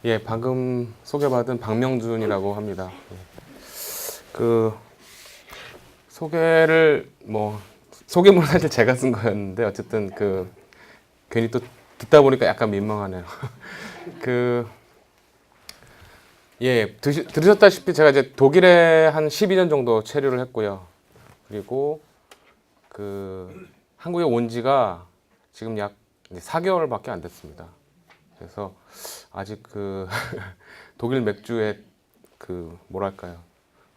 예, 방금 소개받은 박명준이라고 합니다. 예. 그 소개를 소개문은 사실 제가 쓴 거였는데 어쨌든 괜히 또 듣다 보니까 약간 민망하네요. 그 예, 들으셨다시피 제가 이제 독일에 한 12년 정도 체류를 했고요. 그리고 한국에 온 지가 지금 약 4개월밖에 안 됐습니다. 그래서 아직 독일 맥주에 뭐랄까요,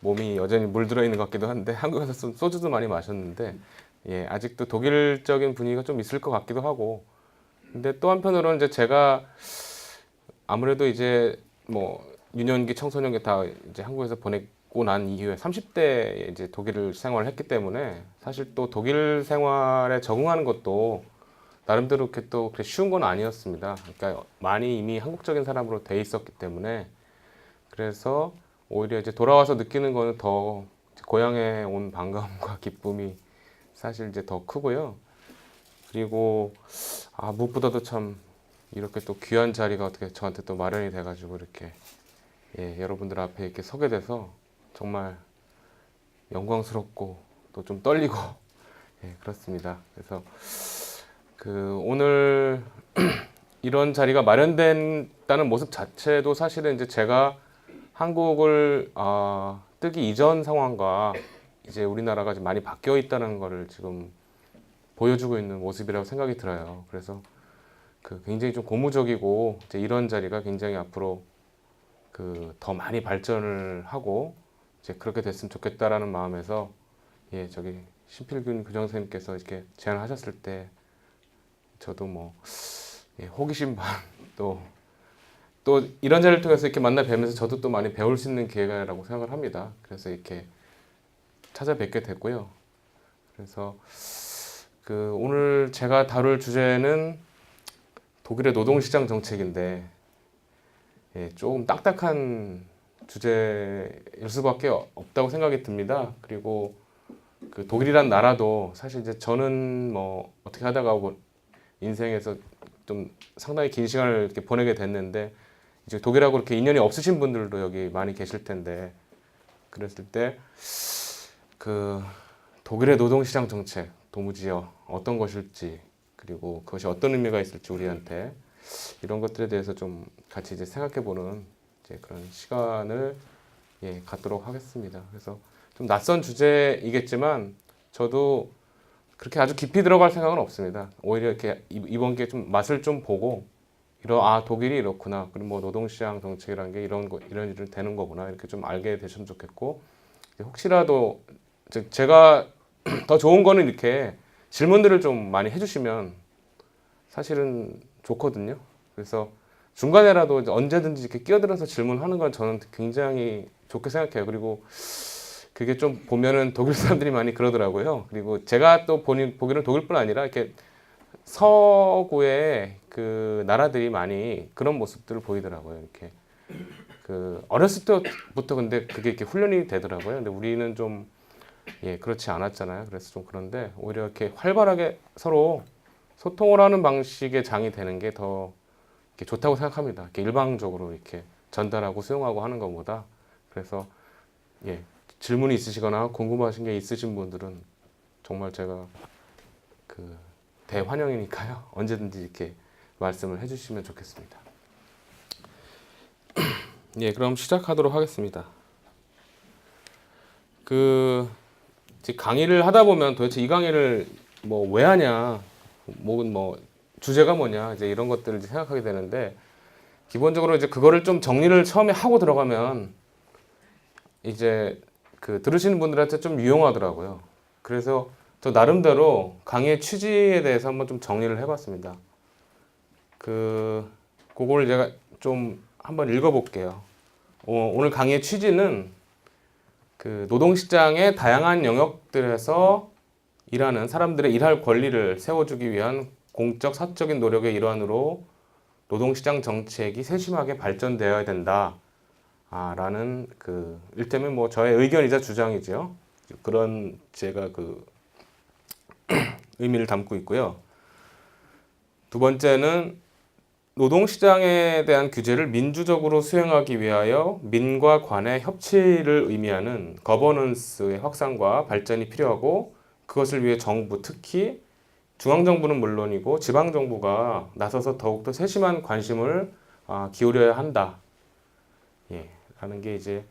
몸이 여전히 물들어 있는 것 같기도 한데 한국에서 소주도 많이 마셨는데 예, 아직도 독일적인 분위기가 좀 있을 것 같기도 하고. 근데 또 한편으로는 이제 제가 아무래도 이제 유년기 청소년기 다 이제 한국에서 보내고 난 이후에 30대에 이제 독일 생활을 했기 때문에 사실 또 독일 생활에 적응하는 것도 나름대로 그렇게 또 그렇게 쉬운 건 아니었습니다. 그러니까 많이 이미 한국적인 사람으로 돼 있었기 때문에. 그래서 오히려 이제 돌아와서 느끼는 거는 더 고향에 온 반감과 기쁨이 사실 이제 더 크고요. 그리고 무엇보다도 참 이렇게 또 귀한 자리가 어떻게 저한테 또 마련이 돼가지고 이렇게 예, 여러분들 앞에 이렇게 서게 돼서 정말 영광스럽고 또 좀 떨리고 예, 그렇습니다. 그래서 오늘 이런 자리가 마련된다는 모습 자체도 사실은 이제 제가 한국을 뜨기 이전 상황과 이제 우리나라가 지금 많이 바뀌어 있다는 거를 지금 보여주고 있는 모습이라고 생각이 들어요. 그래서 굉장히 좀 고무적이고 이제 이런 자리가 굉장히 앞으로 더 많이 발전을 하고 이제 그렇게 됐으면 좋겠다라는 마음에서 예, 저기 신필균 교장 선생님께서 이렇게 제안하셨을 때 저도 예, 호기심 반 또 이런 자리를 통해서 이렇게 만나 뵈면서 저도 또 많이 배울 수 있는 기회라고 생각을 합니다. 그래서 이렇게 찾아뵙게 됐고요. 그래서 오늘 제가 다룰 주제는 독일의 노동시장 정책인데 예, 조금 딱딱한 주제일 수밖에 없다고 생각이 듭니다. 그리고 독일이란 나라도 사실 이제 저는 어떻게 하다가 인생에서 좀 상당히 긴 시간을 이렇게 보내게 됐는데 이제 독일하고 그렇게 인연이 없으신 분들도 여기 많이 계실 텐데 그랬을 때 독일의 노동시장 정책 도무지 어떤 것일지 그리고 그것이 어떤 의미가 있을지 우리한테 이런 것들에 대해서 좀 같이 이제 생각해보는 이제 그런 시간을 예, 갖도록 하겠습니다. 그래서 좀 낯선 주제이겠지만 저도 그렇게 아주 깊이 들어갈 생각은 없습니다. 오히려 이렇게 이번 기회에 좀 맛을 좀 보고 독일이 이렇구나. 그리고 노동시장 정책이라는 게 이런 일을 되는 거구나. 이렇게 좀 알게 되시면 좋겠고 혹시라도 제가 더 좋은 거는 이렇게 질문들을 좀 많이 해주시면 사실은 좋거든요. 그래서 중간에라도 이제 언제든지 이렇게 끼어들어서 질문하는 건 저는 굉장히 좋게 생각해요. 그리고 그게 좀 보면은 독일 사람들이 많이 그러더라고요. 그리고 제가 또 보기는 독일뿐 아니라 이렇게 서구의 나라들이 많이 그런 모습들을 보이더라고요. 이렇게 어렸을 때부터 근데 그게 이렇게 훈련이 되더라고요. 근데 우리는 좀 예, 그렇지 않았잖아요. 그래서 좀 그런데 오히려 이렇게 활발하게 서로 소통을 하는 방식의 장이 되는 게 더 좋다고 생각합니다. 이렇게 일방적으로 이렇게 전달하고 수용하고 하는 것보다. 그래서 예, 질문이 있으시거나 궁금하신 게 있으신 분들은 정말 제가 대환영이니까요. 언제든지 이렇게 말씀을 해주시면 좋겠습니다. 예, 그럼 시작하도록 하겠습니다. 강의를 하다 보면 도대체 이 강의를 왜 하냐, 주제가 뭐냐, 이제 이런 것들을 이제 생각하게 되는데, 기본적으로 이제 그거를 좀 정리를 처음에 하고 들어가면, 이제 들으시는 분들한테 좀 유용하더라고요. 그래서 저 나름대로 강의의 취지에 대해서 한번 좀 정리를 해봤습니다. 그거를 제가 좀 한번 읽어볼게요. 오늘 강의의 취지는 노동시장의 다양한 영역들에서 일하는 사람들의 일할 권리를 세워주기 위한 공적 사적인 노력의 일환으로 노동시장 정책이 세심하게 발전되어야 된다. 라는 일테면 저의 의견이자 주장이죠. 그런 제가 의미를 담고 있고요. 두 번째는 노동시장에 대한 규제를 민주적으로 수행하기 위하여 민과 관의 협치를 의미하는 거버넌스의 확산과 발전이 필요하고 그것을 위해 정부, 특히 중앙정부는 물론이고 지방정부가 나서서 더욱더 세심한 관심을 기울여야 한다. 예, 라는 게 이제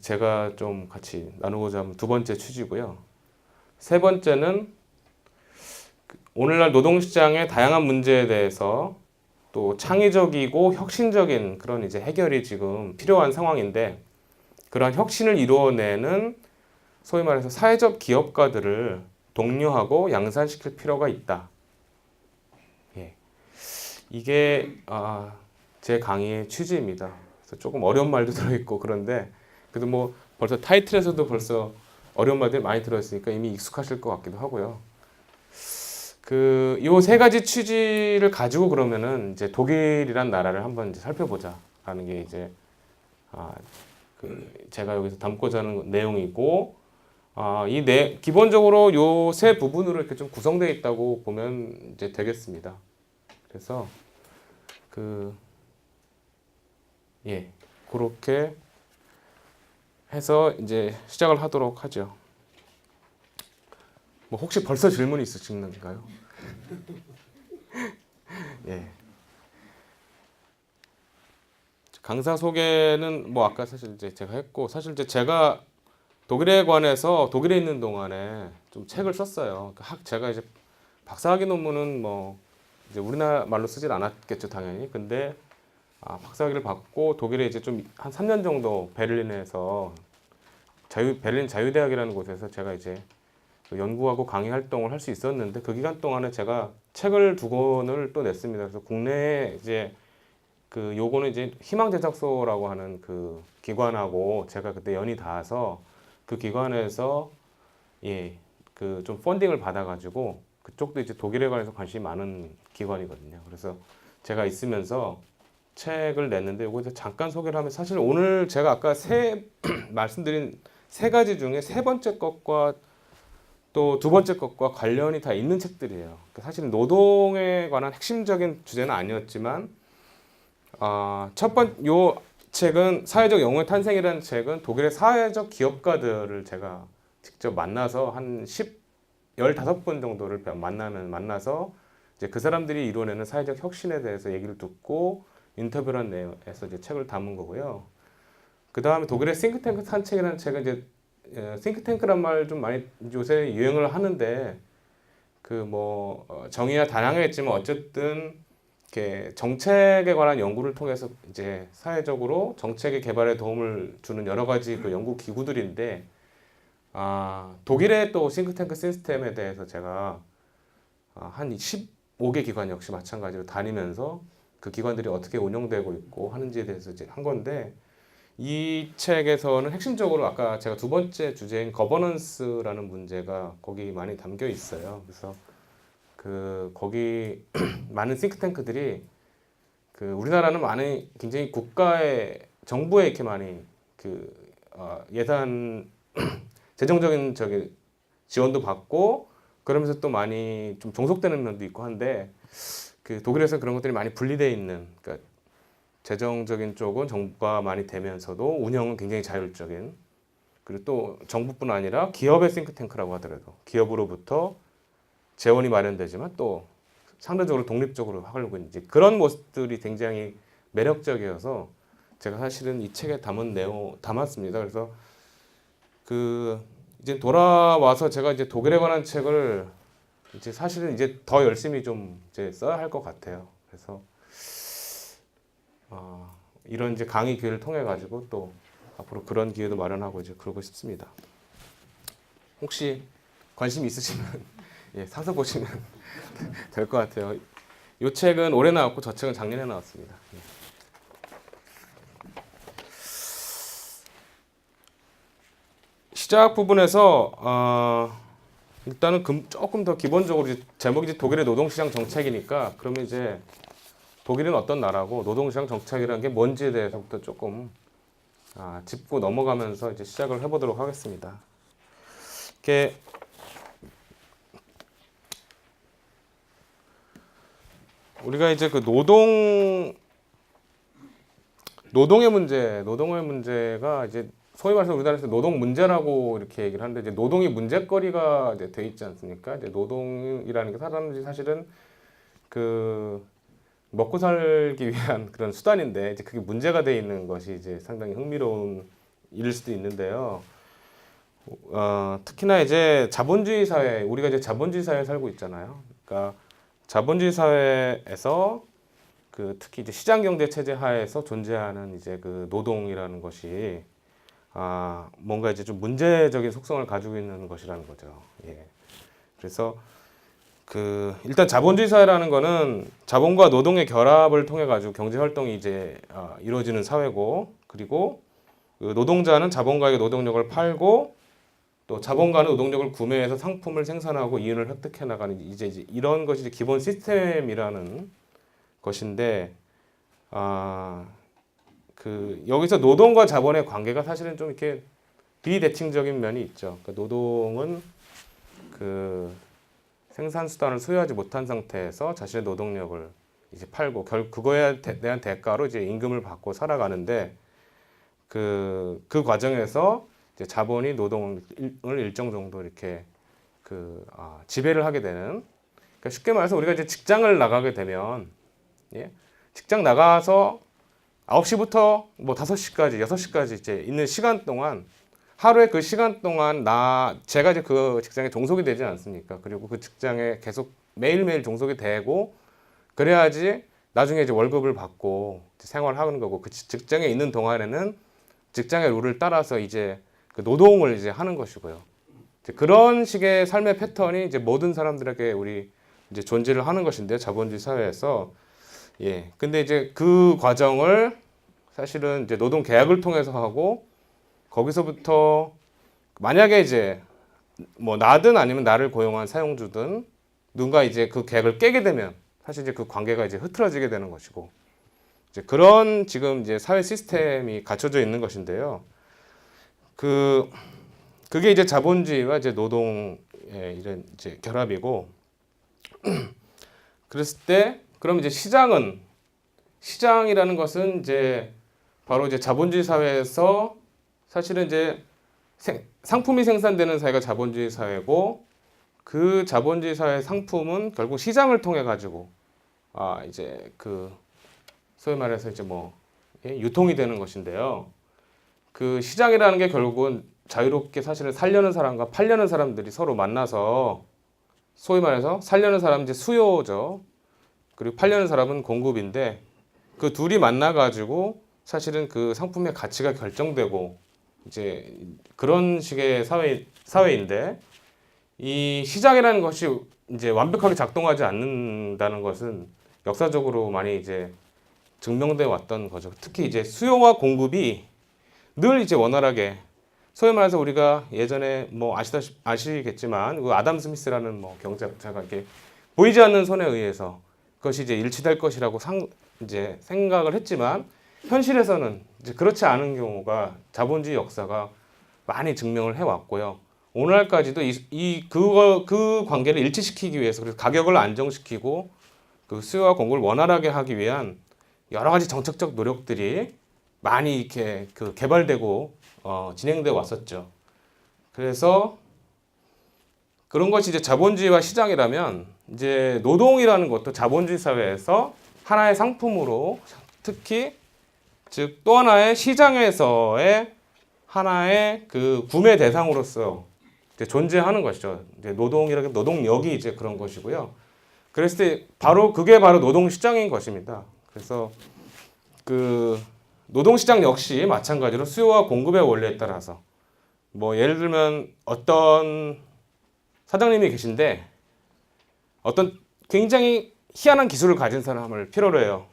제가 좀 같이 나누고자 하는 두 번째 취지고요. 세 번째는 오늘날 노동시장의 다양한 문제에 대해서 또 창의적이고 혁신적인 그런 이제 해결이 지금 필요한 상황인데 그러한 혁신을 이루어내는 소위 말해서 사회적 기업가들을 독려하고 양산시킬 필요가 있다. 예. 이게 제 강의의 취지입니다. 그래서 조금 어려운 말도 들어있고 그런데 그래도 뭐 벌써 타이틀에서도 벌써 어려운 말들이 많이 들어있으니까 이미 익숙하실 것 같기도 하고요. 요 세 가지 취지를 가지고 그러면은 이제 독일이란 나라를 한번 이제 살펴보자라는 게 이제 제가 여기서 담고자 하는 내용이고 기본적으로 요 세 부분으로 이렇게 좀 구성되어 있다고 보면 이제 되겠습니다. 그래서 그렇게 해서 이제 시작을 하도록 하죠. 뭐 혹시 벌써 질문이 있으신가요? 예. 강사 소개는 뭐 아까 사실 이제 제가 했고 사실 이제 제가 독일에 관해서 독일에 있는 동안에 좀 책을 썼어요. 제가 이제 박사학위 논문은 뭐 이제 우리나라 말로 쓰질 않았겠죠, 당연히. 근데 박사학위를 받고 독일에 이제 좀 한 3년 정도 베를린에서 베를린 자유대학이라는 곳에서 제가 이제 연구하고 강의 활동을 할 수 있었는데 그 기간 동안에 제가 책을 2권을 또 냈습니다. 그래서 국내에 이제 요거는 이제 희망제작소라고 하는 그 기관하고 제가 그때 연이 닿아서 그 기관에서 좀 펀딩을 받아가지고 그쪽도 이제 독일에 관해서 관심이 많은 기관이거든요. 그래서 제가 있으면서 책을 냈는데 요거에서 잠깐 소개를 하면 사실 오늘 제가 아까 말씀드린 세 가지 중에 세 번째 것과 또 두 번째 것과 관련이 다 있는 책들이에요. 사실 노동에 관한 핵심적인 주제는 아니었지만 요 책은 사회적 영웅의 탄생이라는 책은 독일의 사회적 기업가들을 제가 직접 만나서 한 15번 정도를 만나서 이제 그 사람들이 이뤄내는 사회적 혁신에 대해서 얘기를 듣고 인터뷰를 한 내용에서 이제 책을 담은 거고요. 그 다음에 독일의 싱크탱크 산책이라는 책은 이제 싱크탱크란 말 좀 많이 요새 유행을 하는데 정의가 다양했지만 어쨌든 이렇게 정책에 관한 연구를 통해서 이제 사회적으로 정책의 개발에 도움을 주는 여러 가지 연구 기구들인데 독일의 또 싱크탱크 시스템에 대해서 제가 한 15개 기관 역시 마찬가지로 다니면서 그 기관들이 어떻게 운영되고 있고 하는지에 대해서 이제 한 건데 이 책에서는 핵심적으로 아까 제가 두 번째 주제인 거버넌스라는 문제가 거기 많이 담겨 있어요. 그래서 거기 많은 싱크탱크들이 우리나라는 많이 굉장히 정부에 이렇게 많이 예산 재정적인 지원도 받고 그러면서 또 많이 좀 종속되는 면도 있고 한데 독일에서 그런 것들이 많이 분리되어 있는 그러니까 재정적인 쪽은 정부가 많이 되면서도 운영은 굉장히 자율적인 그리고 또 정부뿐 아니라 기업의 싱크탱크라고 하더라도 기업으로부터 재원이 마련되지만 또 상대적으로 독립적으로 하려고 있는 그런 모습들이 굉장히 매력적이어서 제가 사실은 이 책에 담았습니다. 그래서 이제 돌아와서 제가 이제 독일에 관한 책을 이제 사실은 이제 더 열심히 좀 이제 써야 할 것 같아요. 그래서 이런 이제 강의 기회를 통해 가지고 또 앞으로 그런 기회도 마련하고 이제 그러고 싶습니다. 혹시 관심 있으시면 사서 보시면 될 것 같아요. 이 책은 올해 나왔고 저 책은 작년에 나왔습니다. 시작 부분에서 일단은 조금 더 기본적으로 제목이 독일의 노동시장 정책이니까 그러면 이제 독일은 어떤 나라고 노동시장 정책이라는 게 뭔지에 대해서부터 조금 짚고 넘어가면서 이제 시작을 해보도록 하겠습니다. 이렇게 우리가 이제 그 노동의 문제가 이제 소위 말해서 우리나라에서 노동 문제라고 이렇게 얘기를 하는데, 이제 노동이 문제거리가 이제 돼 있지 않습니까? 이제 노동이라는 게 사실은 그 먹고 살기 위한 그런 수단인데, 이제 그게 문제가 돼 있는 것이 이제 상당히 흥미로운 일일 수도 있는데요. 특히나 이제 자본주의 사회, 우리가 이제 자본주의 사회에 살고 있잖아요. 그러니까 자본주의 사회에서 그 특히 이제 시장 경제 체제 하에서 존재하는 이제 그 노동이라는 것이 뭔가 이제 좀 문제적인 속성을 가지고 있는 것이라는 거죠. 예. 그래서 그 일단 자본주의 사회라는 거는 자본과 노동의 결합을 통해 가지고 경제 활동이 이제 이루어지는 사회고, 그리고 그 노동자는 자본가에게 노동력을 팔고, 또 자본가는 노동력을 구매해서 상품을 생산하고 이윤을 획득해 나가는 이제 이런 것이 이제 기본 시스템이라는 것인데, 그 여기서 노동과 자본의 관계가 사실은 좀 이렇게 비대칭적인 면이 있죠. 그러니까 노동은 그 생산 수단을 소유하지 못한 상태에서 자신의 노동력을 이제 팔고 그거에 대한 대가로 이제 임금을 받고 살아가는데, 그 과정에서 이제 자본이 노동을 일정 정도 이렇게 지배를 하게 되는, 그러니까 쉽게 말해서 우리가 이제 직장을 나가게 되면, 예? 직장 나가서 9시부터 뭐 5시까지, 6시까지 이제 있는 시간 동안, 하루에 그 시간 동안 제가 이제 그 직장에 종속이 되지 않습니까? 그리고 그 직장에 계속 매일매일 종속이 되고, 그래야지 나중에 이제 월급을 받고 이제 생활하는 거고, 그 직장에 있는 동안에는 직장의 룰을 따라서 이제 그 노동을 이제 하는 것이고요. 이제 그런 식의 삶의 패턴이 이제 모든 사람들에게 우리 이제 존재를 하는 것인데, 자본주의 사회에서. 예. 근데 이제 그 과정을 사실은 이제 노동 계약을 통해서 하고, 거기서부터 만약에 이제 뭐 나든 아니면 나를 고용한 사용주든 누군가 이제 그 계약을 깨게 되면 사실 이제 그 관계가 이제 흐트러지게 되는 것이고, 이제 그런 지금 이제 사회 시스템이 갖춰져 있는 것인데요. 그게 이제 자본주의와 이제 노동의 이런 이제 결합이고, 그랬을 때 그럼 이제 시장이라는 것은 이제 바로 이제 자본주의 사회에서 사실은 이제 상품이 생산되는 사회가 자본주의 사회고, 그 자본주의 사회의 상품은 결국 시장을 통해 가지고 이제 그 소위 말해서 이제 뭐 유통이 되는 것인데요. 그 시장이라는 게 결국은 자유롭게 사실은 살려는 사람과 팔려는 사람들이 서로 만나서, 소위 말해서 살려는 사람은 이제 수요죠. 그리고 팔려는 사람은 공급인데, 그 둘이 만나 가지고 사실은 그 상품의 가치가 결정되고 이제 그런 식의 사회인데, 이 시장이라는 것이 이제 완벽하게 작동하지 않는다는 것은 역사적으로 많이 이제 증명돼 왔던 거죠. 특히 이제 수요와 공급이 늘 이제 원활하게, 소위 말해서 우리가 예전에 뭐 아시겠지만 그 아담 스미스라는 뭐 경제학자가 이렇게 보이지 않는 손에 의해서 그것이 이제 일치될 것이라고 이제 생각을 했지만, 현실에서는 이제 그렇지 않은 경우가 자본주의 역사가 많이 증명을 해왔고요. 오늘날까지도 그 관계를 일치시키기 위해서, 그래서 가격을 안정시키고 그 수요와 공급을 원활하게 하기 위한 여러 가지 정책적 노력들이 많이 이렇게 개발되고 진행되어 왔었죠. 그래서 그런 것이 이제 자본주의와 시장이라면, 이제 노동이라는 것도 자본주의 사회에서 하나의 상품으로, 특히 즉 또 하나의 시장에서의 하나의 그 구매 대상으로서 이제 존재하는 것이죠. 이제 노동력이 이제 그런 것이고요. 그랬을 때 그게 바로 노동 시장인 것입니다. 그래서 그 노동 시장 역시 마찬가지로 수요와 공급의 원리에 따라서, 뭐 예를 들면 어떤 사장님이 계신데 어떤 굉장히 희한한 기술을 가진 사람을 필요로 해요.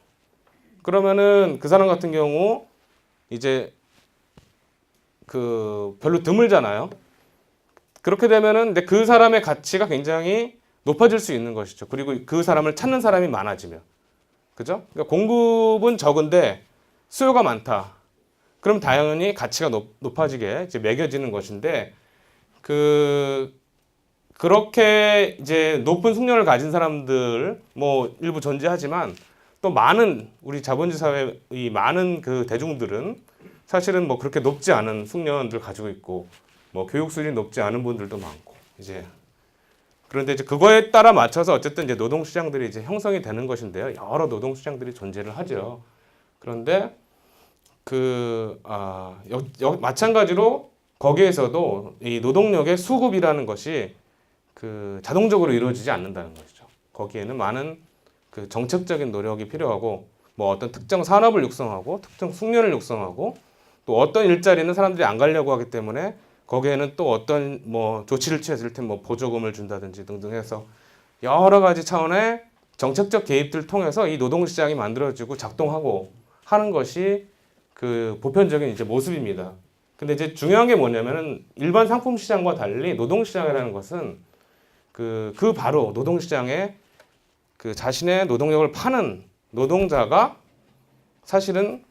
그러면은 그 사람 같은 경우 이제 그 별로 드물잖아요. 그렇게 되면은 그 사람의 가치가 굉장히 높아질 수 있는 것이죠. 그리고 그 사람을 찾는 사람이 많아지면, 그죠? 그러니까 공급은 적은데 수요가 많다. 그럼 당연히 가치가 높아지게 이제 매겨지는 것인데, 그 그렇게 이제 높은 숙련을 가진 사람들 뭐 일부 존재하지만 또 많은 우리 자본주의 사회의 많은 그 대중들은 사실은 뭐 그렇게 높지 않은 숙련들 가지고 있고 뭐 교육 수준이 높지 않은 분들도 많고 이제 그런데 이제 그거에 따라 맞춰서 어쨌든 이제 노동 시장들이 이제 형성이 되는 것인데요. 여러 노동 시장들이 존재를 하죠. 그런데 마찬가지로 거기에서도 이 노동력의 수급이라는 것이 그 자동적으로 이루어지지 않는다는 것이죠. 거기에는 많은 그 정책적인 노력이 필요하고 뭐 어떤 특정 산업을 육성하고 특정 숙련을 육성하고 또 어떤 일자리는 사람들이 안 가려고 하기 때문에 거기에는 또 어떤 뭐 조치를 취했을 때 뭐 보조금을 준다든지 등등 해서 여러 가지 차원의 정책적 개입들을 통해서 이 노동시장이 만들어지고 작동하고 하는 것이 그 보편적인 이제 모습입니다. 근데 이제 중요한 게 뭐냐면은 일반 상품 시장과 달리 노동시장이라는 것은 그 바로 노동시장에 그 자신의 노동력을 파는 노동자가 사실은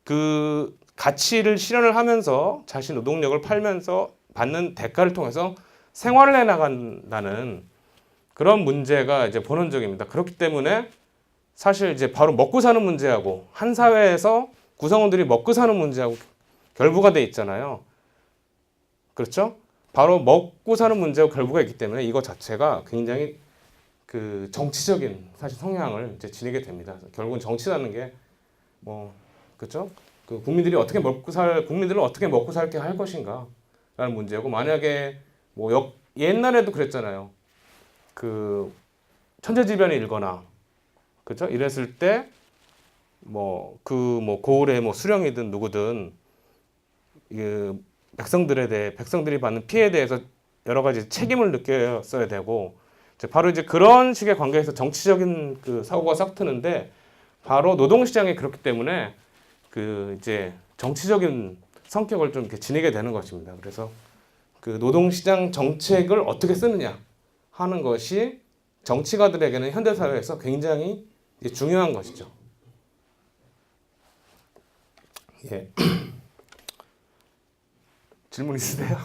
그 가치를 실현을 하면서 자신 노동력을 팔면서 받는 대가를 통해서 생활을 해 나간다는 그런 문제가 이제 본원적입니다. 그렇기 때문에 사실 이제 바로 먹고 사는 문제하고 한 사회에서 구성원들이 먹고 사는 문제하고 결부가 돼 있잖아요. 그렇죠? 바로 먹고 사는 문제하고 결부가 있기 때문에 이거 자체가 굉장히 그 정치적인 사실 성향을 이제 지니게 됩니다. 결국은 정치라는 게 뭐 그렇죠? 그 국민들을 어떻게 먹고 살게 할 것인가라는 문제고 만약에 뭐 옛날에도 그랬잖아요. 그 천재지변이 일거나 그렇죠? 이랬을 때 뭐 고을의 뭐 수령이든 누구든 그 백성들이 받는 피해에 대해서 여러 가지 책임을 느꼈어야 되고 바로 이제 그런 식의 관계에서 정치적인 그 사고가 싹 트는데 바로 노동시장이 그렇기 때문에 그 이제 정치적인 성격을 좀 이렇게 지니게 되는 것입니다. 그래서 그 노동시장 정책을 어떻게 쓰느냐 하는 것이 정치가들에게는 현대 사회에서 굉장히 중요한 것이죠. 예. 질문 있으세요?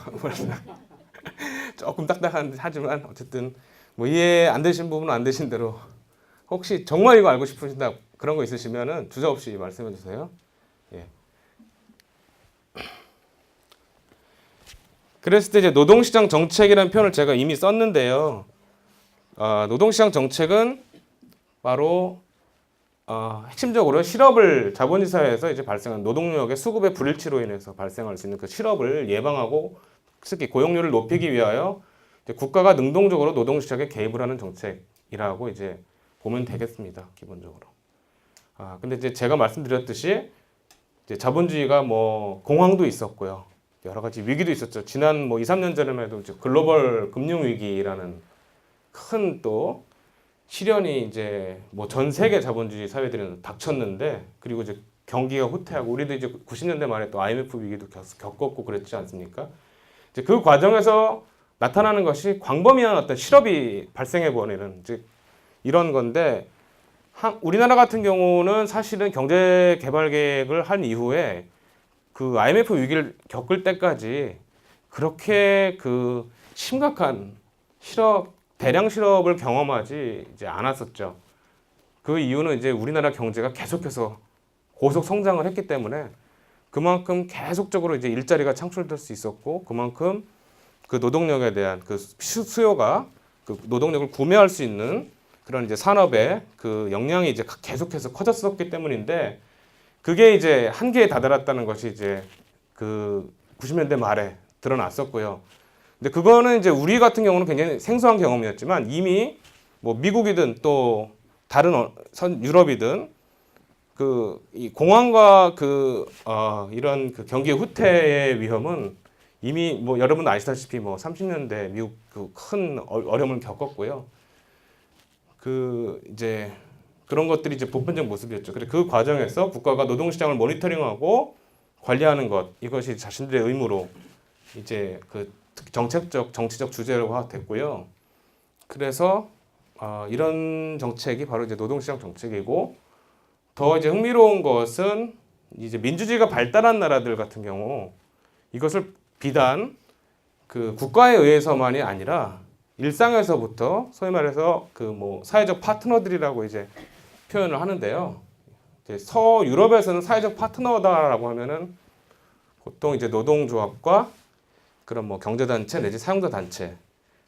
조금 딱딱하지만 어쨌든 뭐 이해 안 되신 부분은 안 되신 대로 혹시 정말 이거 알고 싶으신다 그런 거 있으시면은 주저없이 말씀해 주세요. 예. 그랬을 때 이제 노동시장 정책이라는 표현을 제가 이미 썼는데요. 노동시장 정책은 바로 핵심적으로 실업을 자본주의 사회에서 이제 발생한 노동력의 수급의 불일치로 인해서 발생할 수 있는 그 실업을 예방하고 특히 고용률을 높이기 위하여 이제 국가가 능동적으로 노동시장에 개입을 하는 정책이라고 이제 보면 되겠습니다. 기본적으로. 근데 이제 제가 말씀드렸듯이 이제 자본주의가 뭐 공황도 있었고요. 여러 가지 위기도 있었죠. 지난 뭐 2, 3년 전에만 해도 이제 글로벌 금융 위기라는 큰 또 시련이 이제 뭐 전 세계 자본주의 사회들은 닥쳤는데 그리고 이제 경기가 후퇴하고 우리도 이제 90년대 말에 또 IMF 위기도 겪었고 그랬지 않습니까? 이제 그 과정에서 나타나는 것이 광범위한 어떤 실업이 발생해 버리는 이제 이런 건데 우리나라 같은 경우는 사실은 경제 개발 계획을 한 이후에 그 IMF 위기를 겪을 때까지 그렇게 그 심각한 대량 실업을 경험하지 이제 않았었죠. 그 이유는 이제 우리나라 경제가 계속해서 고속 성장을 했기 때문에 그만큼 계속적으로 이제 일자리가 창출될 수 있었고 그만큼 그 노동력에 대한 그 수요가 그 노동력을 구매할 수 있는 그런 이제 산업의 그 역량이 이제 계속해서 커졌었기 때문인데 그게 이제 한계에 다다랐다는 것이 이제 그 90년대 말에 드러났었고요. 근데 그거는 이제 우리 같은 경우는 굉장히 생소한 경험이었지만 이미 뭐 미국이든 또 다른 유럽이든 이 공황과 이런 그 경기 후퇴의 위험은 이미 뭐 여러분 아시다시피 뭐 30년대 미국 그 큰 어려움을 겪었고요. 이제 그런 것들이 이제 보편적 모습이었죠. 그래 그 과정에서 국가가 노동시장을 모니터링하고 관리하는 것 이것이 자신들의 의무로 이제 그 정치적 주제로 됐고요. 그래서 이런 정책이 바로 이제 노동시장 정책이고 더 이제 흥미로운 것은 이제 민주주의가 발달한 나라들 같은 경우 이것을 비단 그 국가에 의해서만이 아니라 일상에서부터 소위 말해서 그 뭐 사회적 파트너들이라고 이제 표현을 하는데요. 이제 서유럽에서는 사회적 파트너다라고 하면은 보통 이제 노동조합과 그런 뭐 경제단체 내지 사용자 단체,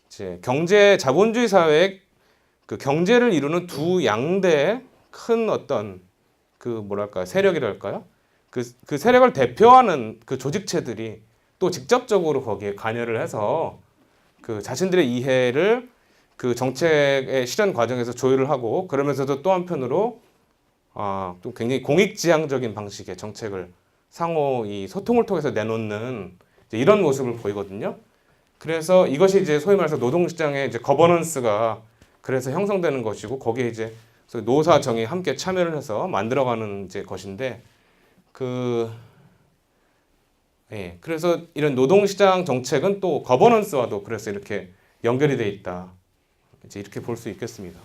이제 경제 자본주의 사회의 그 경제를 이루는 두 양대의 큰 어떤 그 뭐랄까 세력이랄까요? 그 세력을 대표하는 그 조직체들이 또 직접적으로 거기에 관여를 해서 그 자신들의 이해를 그 정책의 실현 과정에서 조율을 하고 그러면서도 또 한편으로 또 굉장히 공익지향적인 방식의 정책을 상호 이 소통을 통해서 내놓는 이제 이런 모습을 보이거든요. 그래서 이것이 이제 소위 말해서 노동시장의 이제 거버넌스가 그래서 형성되는 것이고 거기에 이제 노사 정이 함께 참여를 해서 만들어가는 이제 것인데 그래서 이런 노동시장 정책은 또 거버넌스와도 그래서 이렇게 연결이 돼 있다. 이제 이렇게 볼 수 있겠습니다.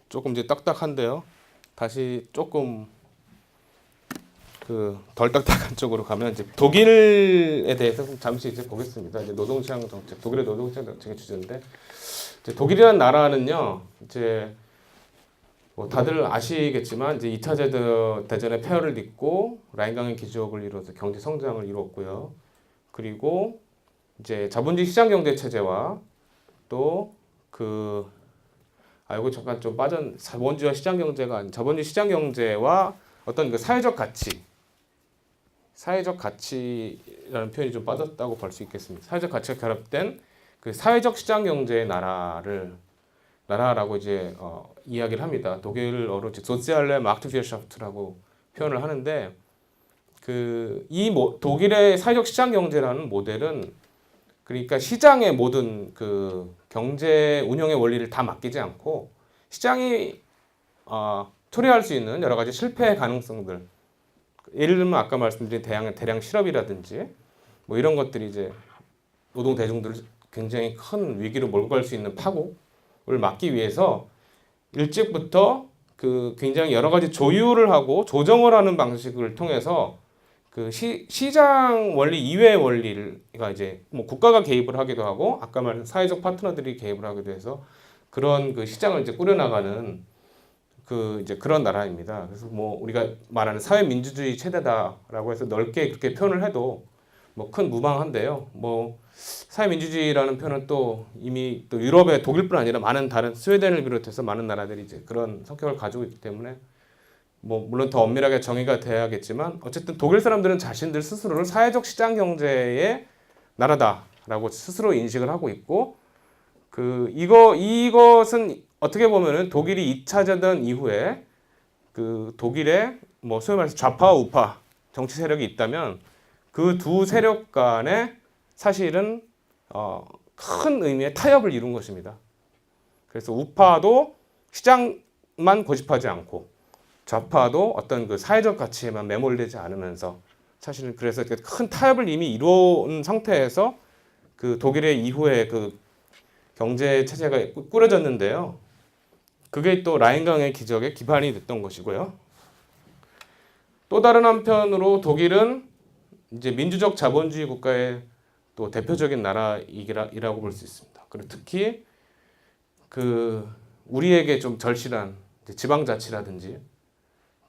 조금 이제 딱딱한데요. 다시 조금 덜 딱딱한 쪽으로 가면 이제 독일에 대해서 잠시 이제 보겠습니다. 이제 노동시장 정책, 독일의 노동시장 정책의 주제인데 이제 독일이라는 나라는요, 이제 뭐 다들 아시겠지만 이제 2차 대전의 폐허를 딛고 라인강의 기적을 이뤄서 경제 성장을 이루었고요. 그리고 이제 자본주의 시장 경제 체제와 또 이거 잠깐 좀 자본주의와 시장 경제가 아닌 자본주의 시장 경제와 어떤 그 사회적 가치라는 표현이 좀 빠졌다고 볼 수 있겠습니다. 사회적 가치가 결합된 그 사회적 시장 경제의 나라라고 이제 이야기를 합니다. 독일어로 소циаль레 마르크트위르샤프트라고 표현을 하는데 독일의 사회적 시장 경제라는 모델은 그러니까 시장의 모든 그 경제 운영의 원리를 다 맡기지 않고 시장이 초래할 수 있는 여러 가지 실패의 가능성들, 예를 들면 아까 말씀드린 대량 실업이라든지 뭐 이런 것들이 이제 노동 대중들을 굉장히 큰 위기로 몰고 갈 수 있는 파국을 막기 위해서 일찍부터 그 굉장히 여러 가지 조율을 하고 조정을 하는 방식을 통해서 그 시장 원리 이외의 원리가 이제 뭐 국가가 개입을 하기도 하고 아까 말한 사회적 파트너들이 개입을 하기도 해서 그런 그 시장을 이제 꾸려나가는 이제 그런 나라입니다. 그래서 뭐 우리가 말하는 사회 민주주의 체제다라고 해서 넓게 그렇게 표현을 해도 뭐 큰 무방한데요. 뭐 사회 민주주의라는 표현은 또 이미 또 유럽의 독일뿐 아니라 많은 다른 스웨덴을 비롯해서 많은 나라들이 이제 그런 성격을 가지고 있기 때문에 뭐 물론 더 엄밀하게 정의가 돼야겠지만 어쨌든 독일 사람들은 자신들 스스로를 사회적 시장 경제의 나라다라고 스스로 인식을 하고 있고 이것은 어떻게 보면은 독일이 2차 대전 이후에 그 독일의 뭐 소위 말해서 좌파와 우파 정치 세력이 있다면 그 두 세력 간에 사실은 큰 의미의 타협을 이룬 것입니다. 그래서 우파도 시장만 고집하지 않고 좌파도 어떤 그 사회적 가치에만 매몰되지 않으면서 사실은 그래서 큰 타협을 이미 이룬 상태에서 그 독일의 이후에 그 경제 체제가 꾸려졌는데요. 그게 또 라인강의 기적의 기반이 됐던 것이고요. 또 다른 한편으로 독일은 이제 민주적 자본주의 국가의 또 대표적인 나라이라고 볼 수 있습니다. 그리고 특히 우리에게 좀 절실한 지방자치라든지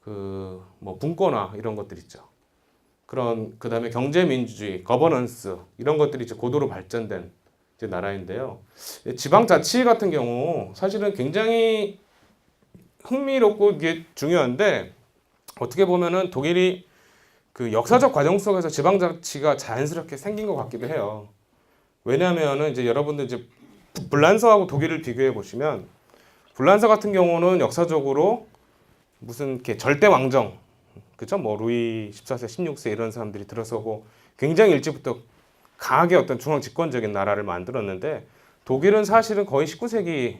뭐 분권화 이런 것들 있죠. 그다음에 경제민주주의, 거버넌스 이런 것들이 이제 고도로 발전된 이제 나라인데요. 지방자치 같은 경우 사실은 굉장히 흥미롭고 이게 중요한데 어떻게 보면은 독일이 그 역사적 과정 속에서 지방자치가 자연스럽게 생긴 것 같기도 해요. 왜냐하면은 이제 여러분들 이제 불란서하고 독일을 비교해 보시면 불란서 같은 경우는 역사적으로 무슨 이렇게 절대 왕정, 그죠? 뭐 루이 14세, 16세 이런 사람들이 들어서고 굉장히 일찍부터 강하게 어떤 중앙 집권적인 나라를 만들었는데 독일은 사실은 거의 19세기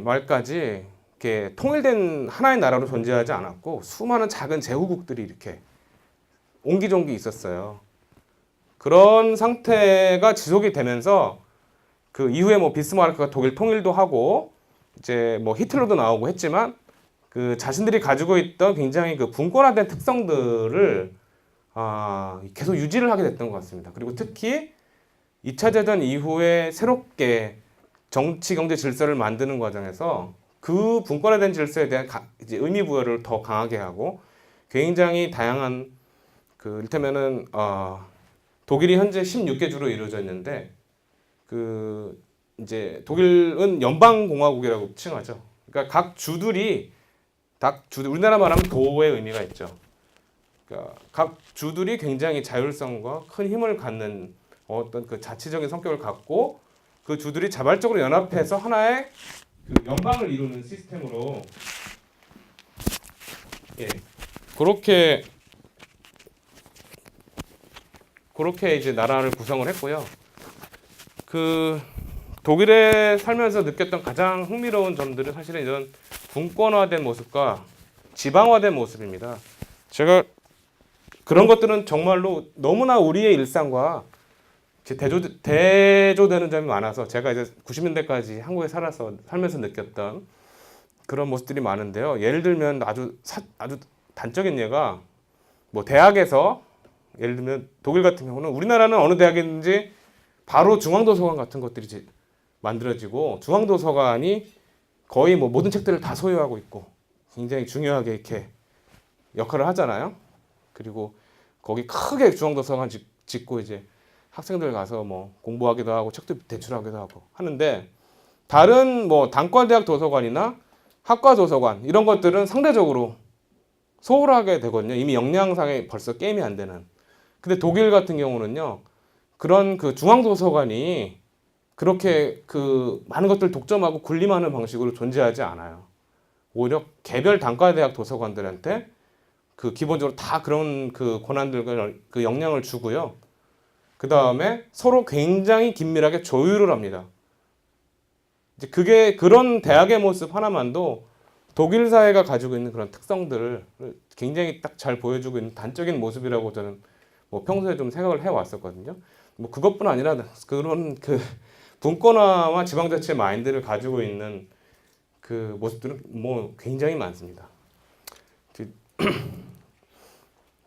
말까지 이렇게 통일된 하나의 나라로 존재하지 않았고 수많은 작은 제후국들이 이렇게 옹기종기 있었어요. 그런 상태가 지속이 되면서 그 이후에 뭐 비스마르크가 독일 통일도 하고 이제 뭐 히틀러도 나오고 했지만 그 자신들이 가지고 있던 굉장히 그 분권화된 특성들을 계속 유지를 하게 됐던 것 같습니다. 그리고 특히 2차 대전 이후에 새롭게 정치 경제 질서를 만드는 과정에서 그 분권화된 질서에 대한 이제 의미 부여를 더 강하게 하고 굉장히 다양한 그 이를테면은 독일이 현재 16개 주로 이루어져 있는데 그 이제 독일은 연방 공화국이라고 칭하죠. 그러니까 각 주들이 우리나라 말하면 도의 의미가 있죠. 그러니까 각 주들이 굉장히 자율성과 큰 힘을 갖는 어떤 그 자치적인 성격을 갖고 그 주들이 자발적으로 연합해서 하나의 그 연방을 이루는 시스템으로 그렇게 이제 나라를 구성을 했고요. 그 독일에 살면서 느꼈던 가장 흥미로운 점들은 사실은 이런 분권화된 모습과 지방화된 모습입니다. 제가 그런 것들은 정말로 너무나 우리의 일상과 대조되는 점이 많아서 제가 이제 90년대까지 한국에 살면서 느꼈던 그런 모습들이 많은데요. 예를 들면 아주 단적인 예가 뭐 대학에서 예를 들면 독일 같은 경우는 우리나라는 어느 대학인지 바로 중앙도서관 같은 것들이 이제 만들어지고 중앙도서관이 거의 뭐 모든 책들을 다 소유하고 있고 굉장히 중요하게 이렇게 역할을 하잖아요. 그리고 거기 크게 중앙도서관 짓고 이제 학생들 가서 뭐 공부하기도 하고 책도 대출하기도 하고 하는데 다른 뭐 단과대학 도서관이나 학과 도서관 이런 것들은 상대적으로 소홀하게 되거든요. 이미 역량상에 벌써 게임이 안 되는. 근데 독일 같은 경우는요. 그런 그 중앙도서관이 그렇게 그 많은 것들을 독점하고 군림하는 방식으로 존재하지 않아요. 오히려 개별 단과대학 도서관들한테 그 기본적으로 다 그런 그 권한들과 그 역량을 주고요. 그 다음에 서로 굉장히 긴밀하게 조율을 합니다. 이제 그게 그런 대학의 모습 하나만도 독일 사회가 가지고 있는 그런 특성들을 굉장히 딱 잘 보여주고 있는 단적인 모습이라고 저는 뭐 평소에 좀 생각을 해왔었거든요. 뭐 그것뿐 아니라 그런 그 분권화와 지방자치 마인드를 가지고 있는 그 모습들은 뭐 굉장히 많습니다.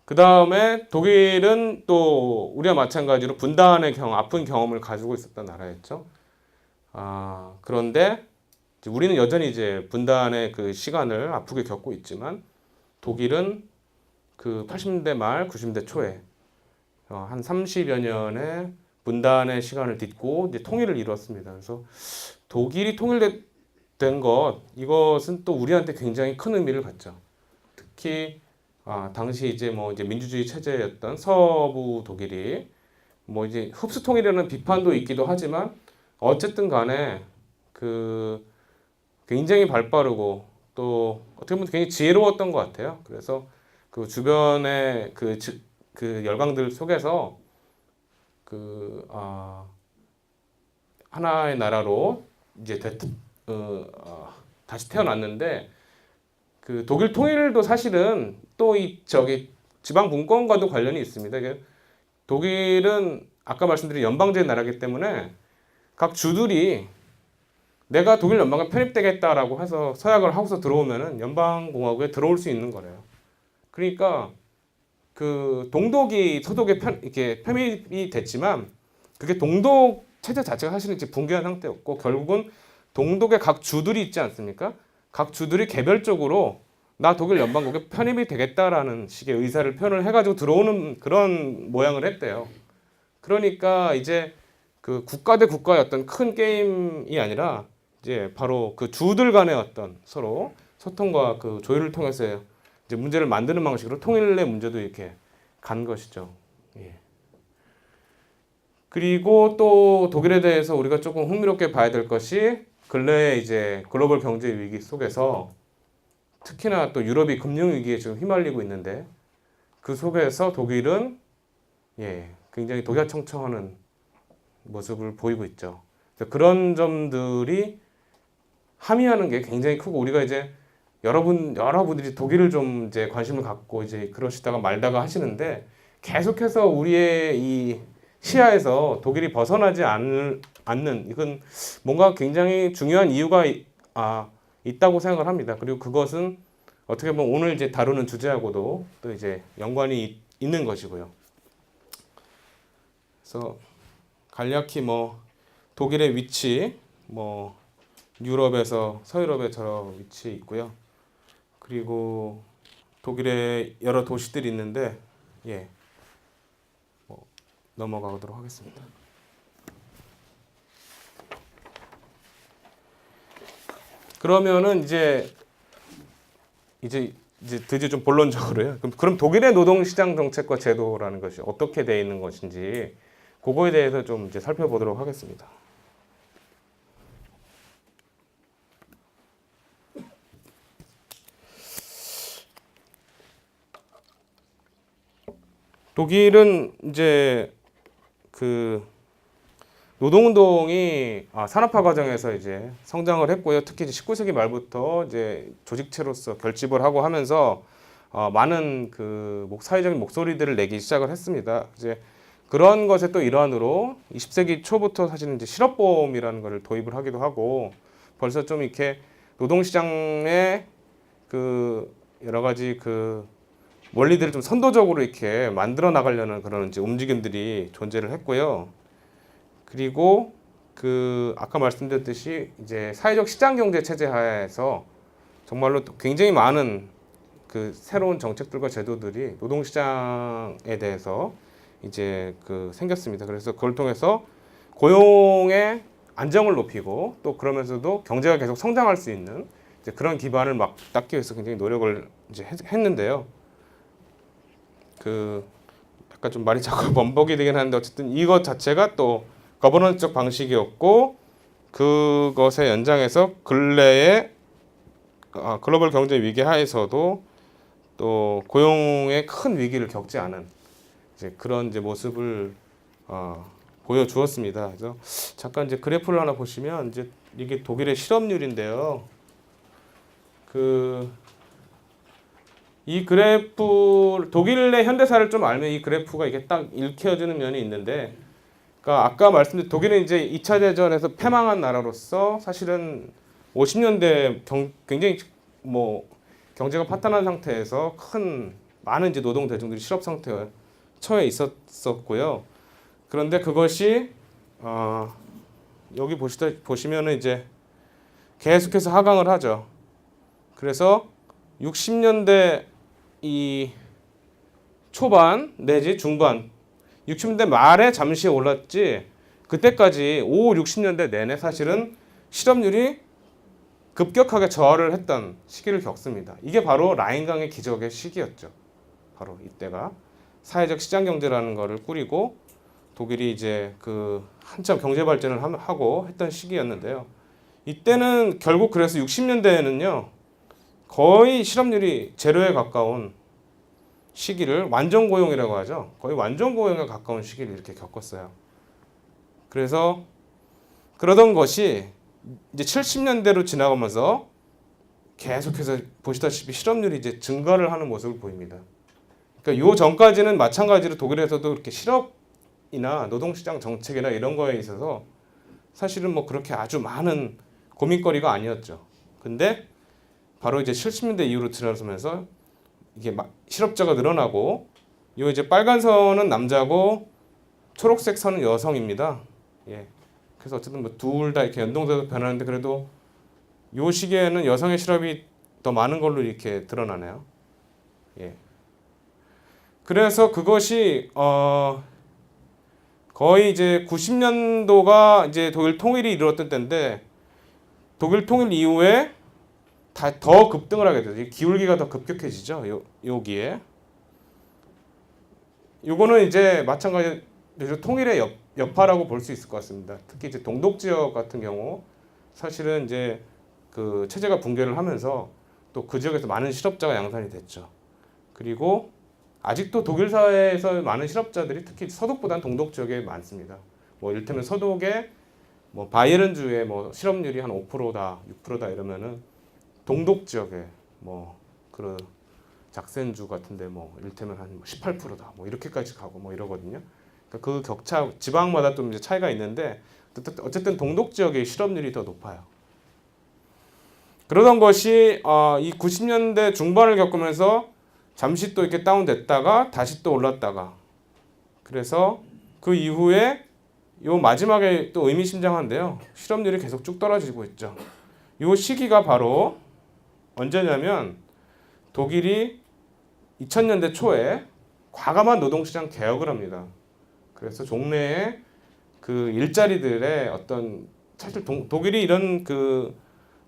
그 다음에 독일은 또 우리와 마찬가지로 분단의 아픈 경험을 가지고 있었던 나라였죠. 그런데 우리는 여전히 이제 분단의 그 시간을 아프게 겪고 있지만 독일은 그 80년대 말 90년대 초에 한 30여 년의 분단의 시간을 딛고 이제 통일을 이뤘습니다. 그래서 독일이 통일된 이것은 또 우리한테 굉장히 큰 의미를 갖죠. 특히 당시 이제 민주주의 체제였던 서부 독일이 뭐 이제 흡수 통일이라는 비판도 있기도 하지만 어쨌든 간에 그 굉장히 발빠르고 또 어떻게 보면 굉장히 지혜로웠던 것 같아요. 그래서 그 주변의 그 열강들 속에서 하나의 나라로 이제 다시 태어났는데 그 독일 통일도 사실은 또 지방 분권과도 관련이 있습니다. 독일은 아까 말씀드린 연방제의 나라이기 때문에 각 주들이 내가 독일 연방에 편입되겠다라고 해서 서약을 하고서 들어오면은 연방공화국에 들어올 수 있는 거래요. 그러니까 그 동독이 서독에 이렇게 편입이 됐지만 그게 동독 체제 자체가 사실은 이제 붕괴한 상태였고 결국은 동독의 각 주들이 있지 않습니까? 각 주들이 개별적으로 나 독일 연방국에 편입이 되겠다라는 식의 의사를 표현을 해가지고 들어오는 그런 모양을 했대요. 그러니까 이제 그 국가 대 국가의 어떤 큰 게임이 아니라 이제 바로 그 주들 간의 어떤 서로 소통과 그 조율을 통해서 이제 문제를 만드는 방식으로 통일의 문제도 이렇게 간 것이죠. 예. 그리고 또 독일에 대해서 우리가 조금 흥미롭게 봐야 될 것이 근래에 이제 글로벌 경제 위기 속에서 특히나 또 유럽이 금융 위기에 지금 휘말리고 있는데 그 속에서 독일은 굉장히 독야청청하는 모습을 보이고 있죠. 그런 점들이 함의하는 게 굉장히 크고 우리가 이제 여러분들이 독일을 좀 이제 관심을 갖고 이제 그러시다가 말다가 하시는데 계속해서 우리의 이 시야에서 독일이 벗어나지 않는 이건 뭔가 굉장히 중요한 이유가 있다고 생각을 합니다. 그리고 그것은 어떻게 보면 오늘 이제 다루는 주제하고도 또 이제 연관이 있는 것이고요. 그래서 간략히 뭐 독일의 위치, 뭐 유럽에서 서유럽에 저 위치에 있고요. 그리고 독일의 여러 도시들이 있는데 예, 뭐 넘어가도록 하겠습니다. 그러면은 이제 드디어 좀 본론적으로요. 그럼 독일의 노동시장 정책과 제도라는 것이 어떻게 되어 있는 것인지 그거에 대해서 좀 이제 살펴보도록 하겠습니다. 독일은 이제 그 노동운동이 산업화 과정에서 이제 성장을 했고요. 특히 이제 19세기 말부터 이제 조직체로서 결집을 하고 하면서 많은 그 사회적인 목소리들을 내기 시작을 했습니다. 이제 그런 것의 또 일환으로 20세기 초부터 사실은 이제 실업보험이라는 것을 도입을 하기도 하고 벌써 좀 이렇게 노동시장의 그 여러 가지 그 원리들을 좀 선도적으로 이렇게 만들어 나가려는 그런 이제 움직임들이 존재를 했고요. 그리고 그 아까 말씀드렸듯이 이제 사회적 시장 경제 체제 하에서 정말로 굉장히 많은 그 새로운 정책들과 제도들이 노동 시장에 대해서 이제 그 생겼습니다. 그래서 그걸 통해서 고용의 안정을 높이고 또 그러면서도 경제가 계속 성장할 수 있는 이제 그런 기반을 막 닦기 위해서 굉장히 노력을 이제 했는데요. 그 약간 좀 말이 자꾸 번복이 되긴 하는데 어쨌든 이것 자체가 또 거버넌스적 방식이었고 그것의 연장에서 근래의 글로벌 경제 위기 하에서도 또 고용의 큰 위기를 겪지 않은 이제 그런 이제 모습을 보여주었습니다. 그래서 잠깐 이제 그래프를 하나 보시면 이제 이게 독일의 실업률인데요. 이 그래프 독일 내 현대사를 좀 알면 이 그래프가 이게 딱 읽혀지는 면이 있는데, 그러니까 아까 말씀드린 독일은 이제 2차 대전에서 패망한 나라로서 사실은 50년대 굉장히 뭐 경제가 파탄한 상태에서 많은 이제 노동 대중들이 실업 상태에 처해 있었고요. 그런데 그것이 여기 보시면은 이제 계속해서 하강을 하죠. 그래서 60년대 이 초반 내지 중반 60년대 말에 잠시 올랐지 그때까지 5, 60년대 내내 사실은 실업률이 급격하게 저하를 했던 시기를 겪습니다. 이게 바로 라인강의 기적의 시기였죠. 바로 이때가 사회적 시장 경제라는 거를 꾸리고 독일이 이제 그 한참 경제 발전을 하고 했던 시기였는데요. 이때는 결국 그래서 60년대에는요. 거의 실업률이 제로에 가까운 시기를 완전 고용이라고 하죠. 거의 완전 고용에 가까운 시기를 이렇게 겪었어요. 그래서 그러던 것이 이제 70년대로 지나가면서 계속해서 보시다시피 실업률이 이제 증가를 하는 모습을 보입니다. 그러니까 요 전까지는 마찬가지로 독일에서도 이렇게 실업이나 노동시장 정책이나 이런 거에 있어서 사실은 뭐 그렇게 아주 많은 고민거리가 아니었죠. 근데 바로 이제 70년대 이후로 들어서면서 이게 실업자가 늘어나고 요 이제 빨간 선은 남자고 초록색 선은 여성입니다. 예. 그래서 어쨌든 뭐 둘 다 이렇게 연동돼서 변하는데 그래도 요 시기에는 여성의 실업이 더 많은 걸로 이렇게 드러나네요. 예. 그래서 그것이 거의 이제 90년도가 이제 독일 통일이 이루어졌던 때인데 독일 통일 이후에 더 급등을 하게 되죠. 기울기가 더 급격해지죠. 여기에. 요거는 이제 마찬가지로 통일의 여파라고 볼 수 있을 것 같습니다. 특히 이제 동독 지역 같은 경우 사실은 이제 그 체제가 붕괴를 하면서 또 그 지역에서 많은 실업자가 양산이 됐죠. 그리고 아직도 독일 사회에서 많은 실업자들이 특히 서독보다는 동독 지역에 많습니다. 뭐 이를테면 서독의 뭐 바이에른주의 뭐 실업률이 한 5%다, 6%다 이러면은 동독 지역에 뭐 그 작센주 같은데 뭐 이를테면 한 18%다 뭐 이렇게까지 가고 뭐 이러거든요. 그러니까 그 격차 지방마다 좀 이제 차이가 있는데 어쨌든 동독 지역의 실업률이 더 높아요. 그러던 것이 이 90년대 중반을 겪으면서 잠시 또 이렇게 다운됐다가 다시 또 올랐다가 그래서 그 이후에 요 마지막에 또 의미심장한데요. 실업률이 계속 쭉 떨어지고 있죠. 요 시기가 바로 언제냐면 독일이 2000년대 초에 과감한 노동시장 개혁을 합니다. 그래서 종래에 그 일자리들의 어떤 사실 독일이 이런 그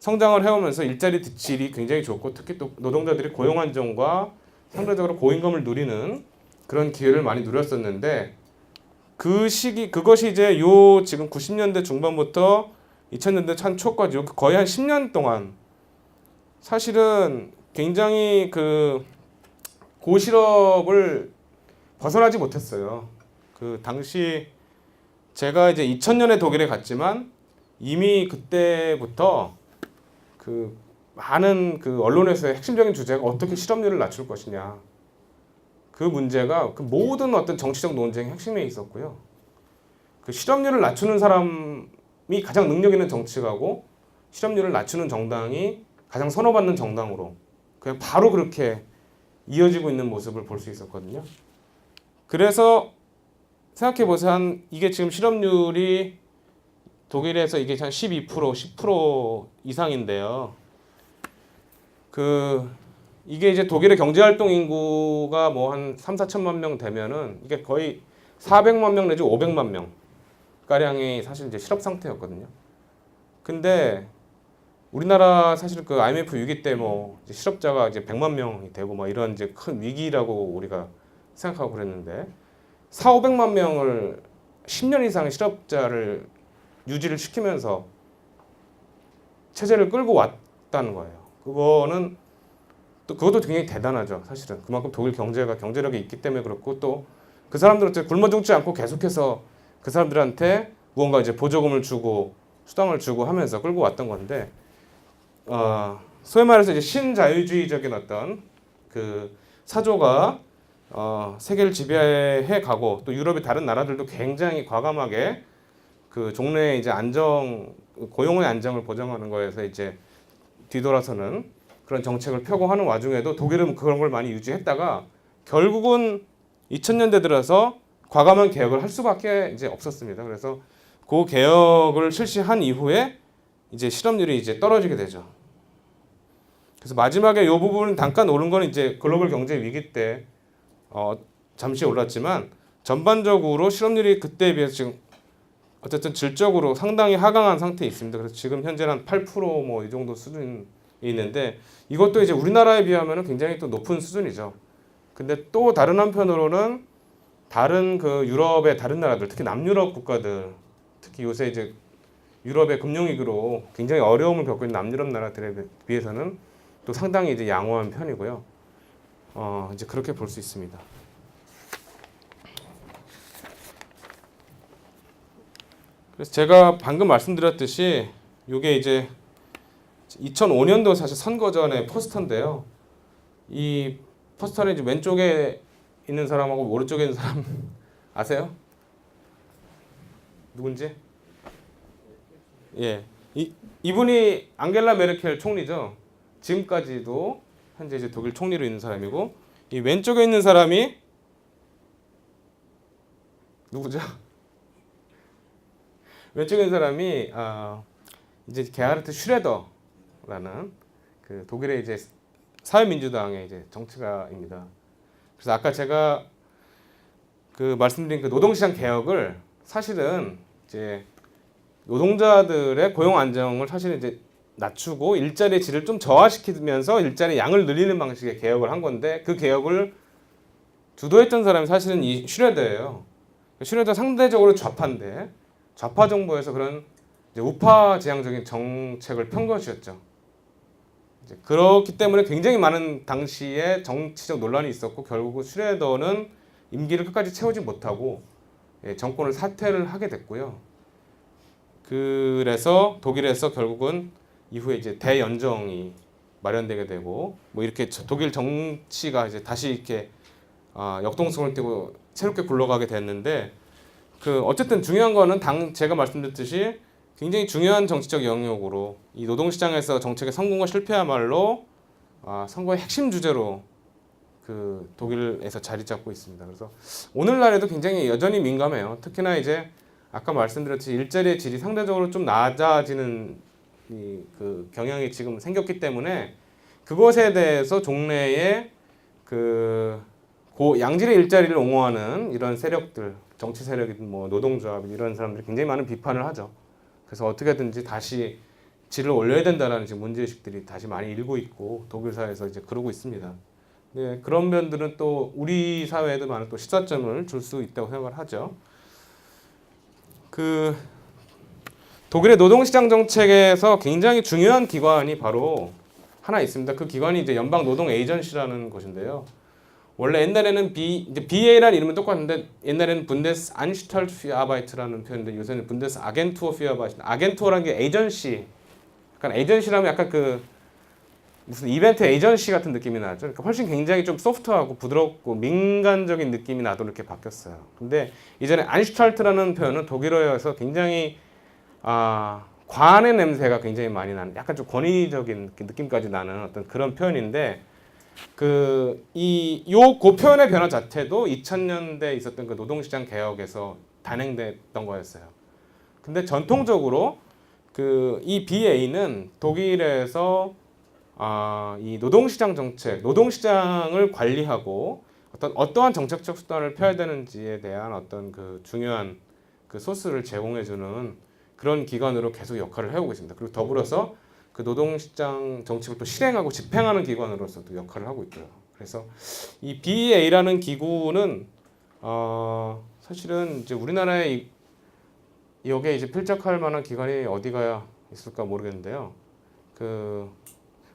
성장을 해오면서 일자리 질이 굉장히 좋고 특히 또 노동자들이 고용 안정과 상대적으로 고임금을 누리는 그런 기회를 많이 누렸었는데 그 시기 그것이 이제 요 지금 90년대 중반부터 2000년대 한 초까지 거의 한 10년 동안 사실은 굉장히 그 고실업을 벗어나지 못했어요. 그 당시 제가 이제 2000년에 독일에 갔지만 이미 그때부터 그 많은 그 언론에서의 핵심적인 주제가 어떻게 실업률을 낮출 것이냐. 그 문제가 그 모든 어떤 정치적 논쟁의 핵심에 있었고요. 그 실업률을 낮추는 사람이 가장 능력 있는 정치가고 실업률을 낮추는 정당이 가장 선호받는 정당으로 그냥 바로 그렇게 이어지고 있는 모습을 볼 수 있었거든요. 그래서 생각해 보세요. 이게 지금 실업률이 독일에서 이게 한 12%, 10% 이상인데요. 이게 이제 독일의 경제활동 인구가 뭐 한 3, 4천만 명 되면은 이게 거의 400만 명 내지 500만 명 가량이 사실 이제 실업 상태였거든요. 근데 우리나라 사실 그 IMF 위기 때 뭐 실업자가 이제 100만 명이 되고 막 이런 이제 큰 위기라고 우리가 생각하고 그랬는데 4, 500만 명을 10년 이상 실업자를 유지를 시키면서 체제를 끌고 왔다는 거예요. 그거는 또 그것도 굉장히 대단하죠. 사실은 그만큼 독일 경제가 경제력이 있기 때문에 그렇고 또 그 사람들한테 굶어 죽지 않고 계속해서 그 사람들한테 무언가 이제 보조금을 주고 수당을 주고 하면서 끌고 왔던 건데 소위 말해서 이제 신자유주의적인 어떤 그 사조가 세계를 지배해 가고 또 유럽의 다른 나라들도 굉장히 과감하게 그 종래의 이제 고용의 안정을 보장하는 거에서 이제 뒤돌아서는 그런 정책을 펴고 하는 와중에도 독일은 그런 걸 많이 유지했다가 결국은 2000년대 들어서 과감한 개혁을 할 수밖에 이제 없었습니다. 그래서 그 개혁을 실시한 이후에 이제 실업률이 이제 떨어지게 되죠. 그래서 마지막에 이 부분 잠깐 오른 거는 이제 글로벌 경제 위기 때 잠시 올랐지만 전반적으로 실업률이 그때에 비해서 지금 어쨌든 질적으로 상당히 하강한 상태에 있습니다. 그래서 지금 현재는 한 8% 이 정도 수준이 있는데 이것도 이제 우리나라에 비하면 굉장히 또 높은 수준이죠. 근데 또 다른 한편으로는 다른 그 유럽의 다른 나라들, 특히 남유럽 국가들, 특히 요새 이제 유럽의 금융위기로 굉장히 어려움을 겪고 있는 남유럽 나라들에 비해서는 또 상당히 이제 양호한 편이고요. 이제 그렇게 볼 수 있습니다. 그래서 제가 방금 말씀드렸듯이 이게 이제 2005년도 사실 선거 전에 포스터인데요. 이 포스터는 이제 왼쪽에 있는 사람하고 오른쪽에 있는 사람 아세요? 누군지? 예, 이분이 앙겔라 메르켈 총리죠. 지금까지도 현재 이제 독일 총리로 있는 사람이고 이 왼쪽에 있는 사람이 누구죠? 왼쪽에 있는 사람이 이제 게하르트 슈레더라는 그 독일의 이제 사회민주당의 이제 정치가입니다. 그래서 아까 제가 그 말씀드린 그 노동시장 개혁을 사실은 이제 노동자들의 고용 안정을 사실은 이제 낮추고 일자리의 질을 좀 저하시키면서 일자리 양을 늘리는 방식의 개혁을 한 건데 그 개혁을 주도했던 사람이 사실은 이 슈레더예요. 슈레더 상대적으로 좌파인데 좌파 정부에서 그런 이제 우파 지향적인 정책을 편 것이었죠. 이제 그렇기 때문에 굉장히 많은 당시에 정치적 논란이 있었고 결국 슈레더는 임기를 끝까지 채우지 못하고 정권을 사퇴를 하게 됐고요. 그래서 독일에서 결국은 이후에 이제 대연정이 마련되게 되고 뭐 이렇게 독일 정치가 이제 다시 이렇게 역동성을 띠고 새롭게 굴러가게 됐는데 그 어쨌든 중요한 거는 제가 말씀드렸듯이 굉장히 중요한 정치적 영역으로 이 노동시장에서 정책의 성공과 실패야말로 선거의 핵심 주제로 그 독일에서 자리 잡고 있습니다. 그래서 오늘날에도 굉장히 여전히 민감해요. 특히나 이제 아까 말씀드렸듯이 일자리의 질이 상대적으로 좀 낮아지는 그 경향이 지금 생겼기 때문에 그것에 대해서 종래에 그 양질의 일자리를 옹호하는 이런 세력들, 정치 세력이든 뭐 노동조합 이런 사람들이 굉장히 많은 비판을 하죠. 그래서 어떻게든지 다시 질을 올려야 된다라는 지금 문제의식들이 다시 많이 일고 있고 독일 사회에서 이제 그러고 있습니다. 네, 그런 면들은 또 우리 사회에도 많은 또 시사점을 줄 수 있다고 생각을 하죠. 그 독일의 노동시장 정책에서 굉장히 중요한 기관이 바로 하나 있습니다. 그 기관이 이제 연방 노동 에이전시라는 곳인데요. 원래 옛날에는 이제 BA라는 이름은 똑같은데 옛날에는 분데스 안슈탈트 für Arbeit라는 표현인데 요새는 분데스 아겐투어 für Arbeit. 아겐투어라는 게 에이전시. 약간 에이전시라면 약간 그 무슨 이벤트 에이전시 같은 느낌이 나죠. 그러니까 훨씬 굉장히 좀 소프트하고 부드럽고 민간적인 느낌이 나도록 이렇게 바뀌었어요. 근데 이전에 안슈탈트라는 표현은 독일어에서 굉장히 관의 냄새가 굉장히 많이 나는 약간 좀 권위적인 느낌까지 나는 어떤 그런 표현인데 그 표현의 변화 자체도 2000년대에 있었던 그 노동시장 개혁에서 단행됐던 거였어요. 근데 전통적으로 그 이 BA는 독일에서 이 노동시장 정책, 노동시장을 관리하고 어떠한 정책적 수단을 펴야 되는지에 대한 어떤 그 중요한 그 소스를 제공해주는 그런 기관으로 계속 역할을 해오고 있습니다. 그리고 더불어서 그 노동시장 정책을 또 실행하고 집행하는 기관으로서도 역할을 하고 있고요. 그래서 이 BA라는 기구는 사실은 이제 우리나라에 여기에 이제 필적할 만한 기관이 어디가 있을까 모르겠는데요. 그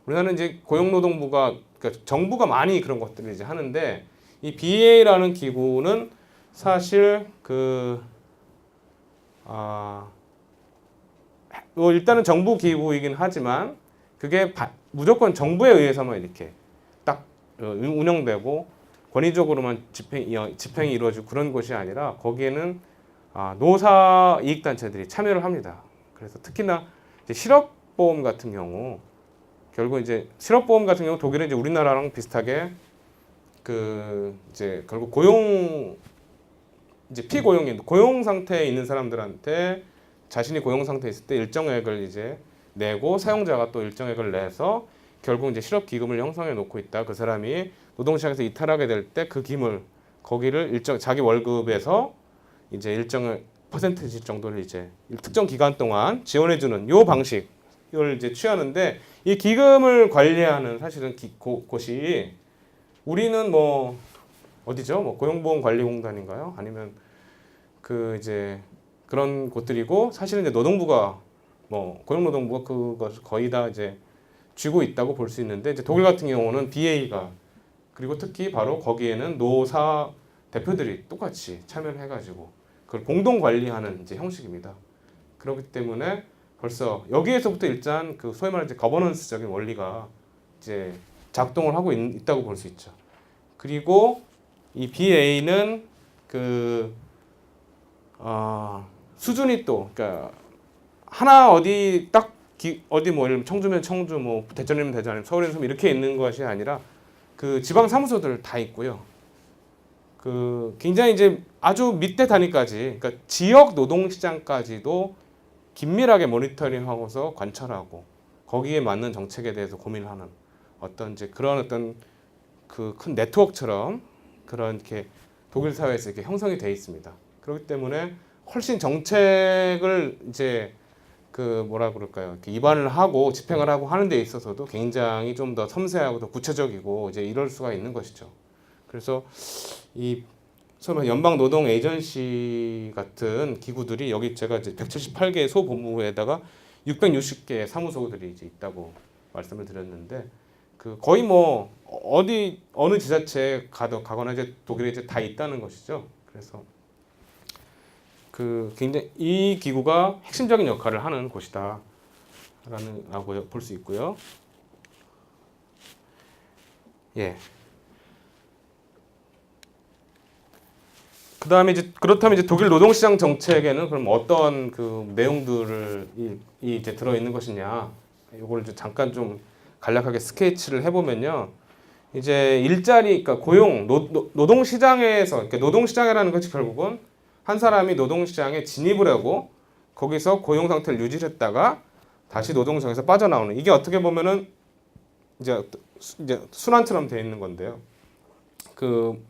우리나라는 이제 고용노동부가 그러니까 정부가 많이 그런 것들을 이제 하는데 이 BA라는 기구는 사실 일단은 정부 기구이긴 하지만 그게 무조건 정부에 의해서만 이렇게 딱 운영되고 권위적으로만 집행이 이루어지고 그런 것이 아니라 거기에는 노사 이익단체들이 참여를 합니다. 그래서 특히나 이제 실업보험 같은 경우 결국 이제 실업보험 같은 경우 독일은 이제 우리나라랑 비슷하게 그 이제 결국 이제 피고용인 고용 상태에 있는 사람들한테 자신이 고용 상태에 있을 때 일정액을 이제 내고 사용자가 또 일정액을 내서 결국 이제 실업 기금을 형성해 놓고 있다. 그 사람이 노동시장에서 이탈하게 될 때 그 기물 거기를 자기 월급에서 이제 일정의 퍼센티지 정도를 이제 특정 기간 동안 지원해 주는 요 방식을 이제 취하는데 이 기금을 관리하는 사실은 곳이 우리는 뭐 어디죠? 뭐 고용보험관리공단인가요? 아니면 그 이제 그런 곳들이고 사실은 이제 노동부가 뭐 고용노동부가 그것을 거의 다 이제 쥐고 있다고 볼 수 있는데 이제 독일 같은 경우는 BA가 그리고 특히 바로 거기에는 노사 대표들이 똑같이 참여를 해가지고 그걸 공동 관리하는 이제 형식입니다. 그렇기 때문에 벌써 여기에서부터 일단 그 소위 말하는 이제 거버넌스적인 원리가 이제 작동을 하고 있다고 볼 수 있죠. 그리고 이 BA는 그 수준이 또 그러니까 하나 어디 딱 어디 뭐 예를 들면 청주면 청주 뭐 대전이면 대전 아니면 서울이면 서울 이렇게 있는 것이 아니라 그 지방 사무소들 다 있고요. 그 굉장히 이제 아주 밑에 단위까지 그러니까 지역 노동시장까지도 긴밀하게 모니터링하고서 관찰하고 거기에 맞는 정책에 대해서 고민하는 어떤 이제 그런 어떤 그 큰 네트워크처럼 그런 이렇게 독일 사회에서 이렇게 형성이 돼 있습니다. 그렇기 때문에 훨씬 정책을 이제 그 뭐라 그럴까요? 이렇게 입안을 하고 집행을 하고 하는 데 있어서도 굉장히 좀 더 섬세하고 더 구체적이고 이제 이럴 수가 있는 것이죠. 그래서 이 서로 연방 노동 에이전시 같은 기구들이 여기 제가 이제 178개의 소본부에다가 660개의 사무소들이 이제 있다고 말씀을 드렸는데 그 거의 뭐 어느 지자체에 가거나 이제 독일에 이제 다 있다는 것이죠. 그래서 그 굉장히 이 기구가 핵심적인 역할을 하는 곳이다라고 볼 수 있고요. 예. 그다음에 이제 그렇다면 이제 독일 노동시장 정책에는 그럼 어떤 그 내용들을 이제 들어 있는 것이냐? 이걸 이제 잠깐 좀 간략하게 스케치를 해보면요. 이제 일자리, 그러니까 고용, 노동 시장에서, 그러니까 노동 시장이라는 것이 결국은 한 사람이 노동 시장에 진입을 하고 거기서 고용 상태를 유지했다가 다시 노동 시장에서 빠져나오는, 이게 어떻게 보면은 이제 순환처럼 되어 있는 건데요. 그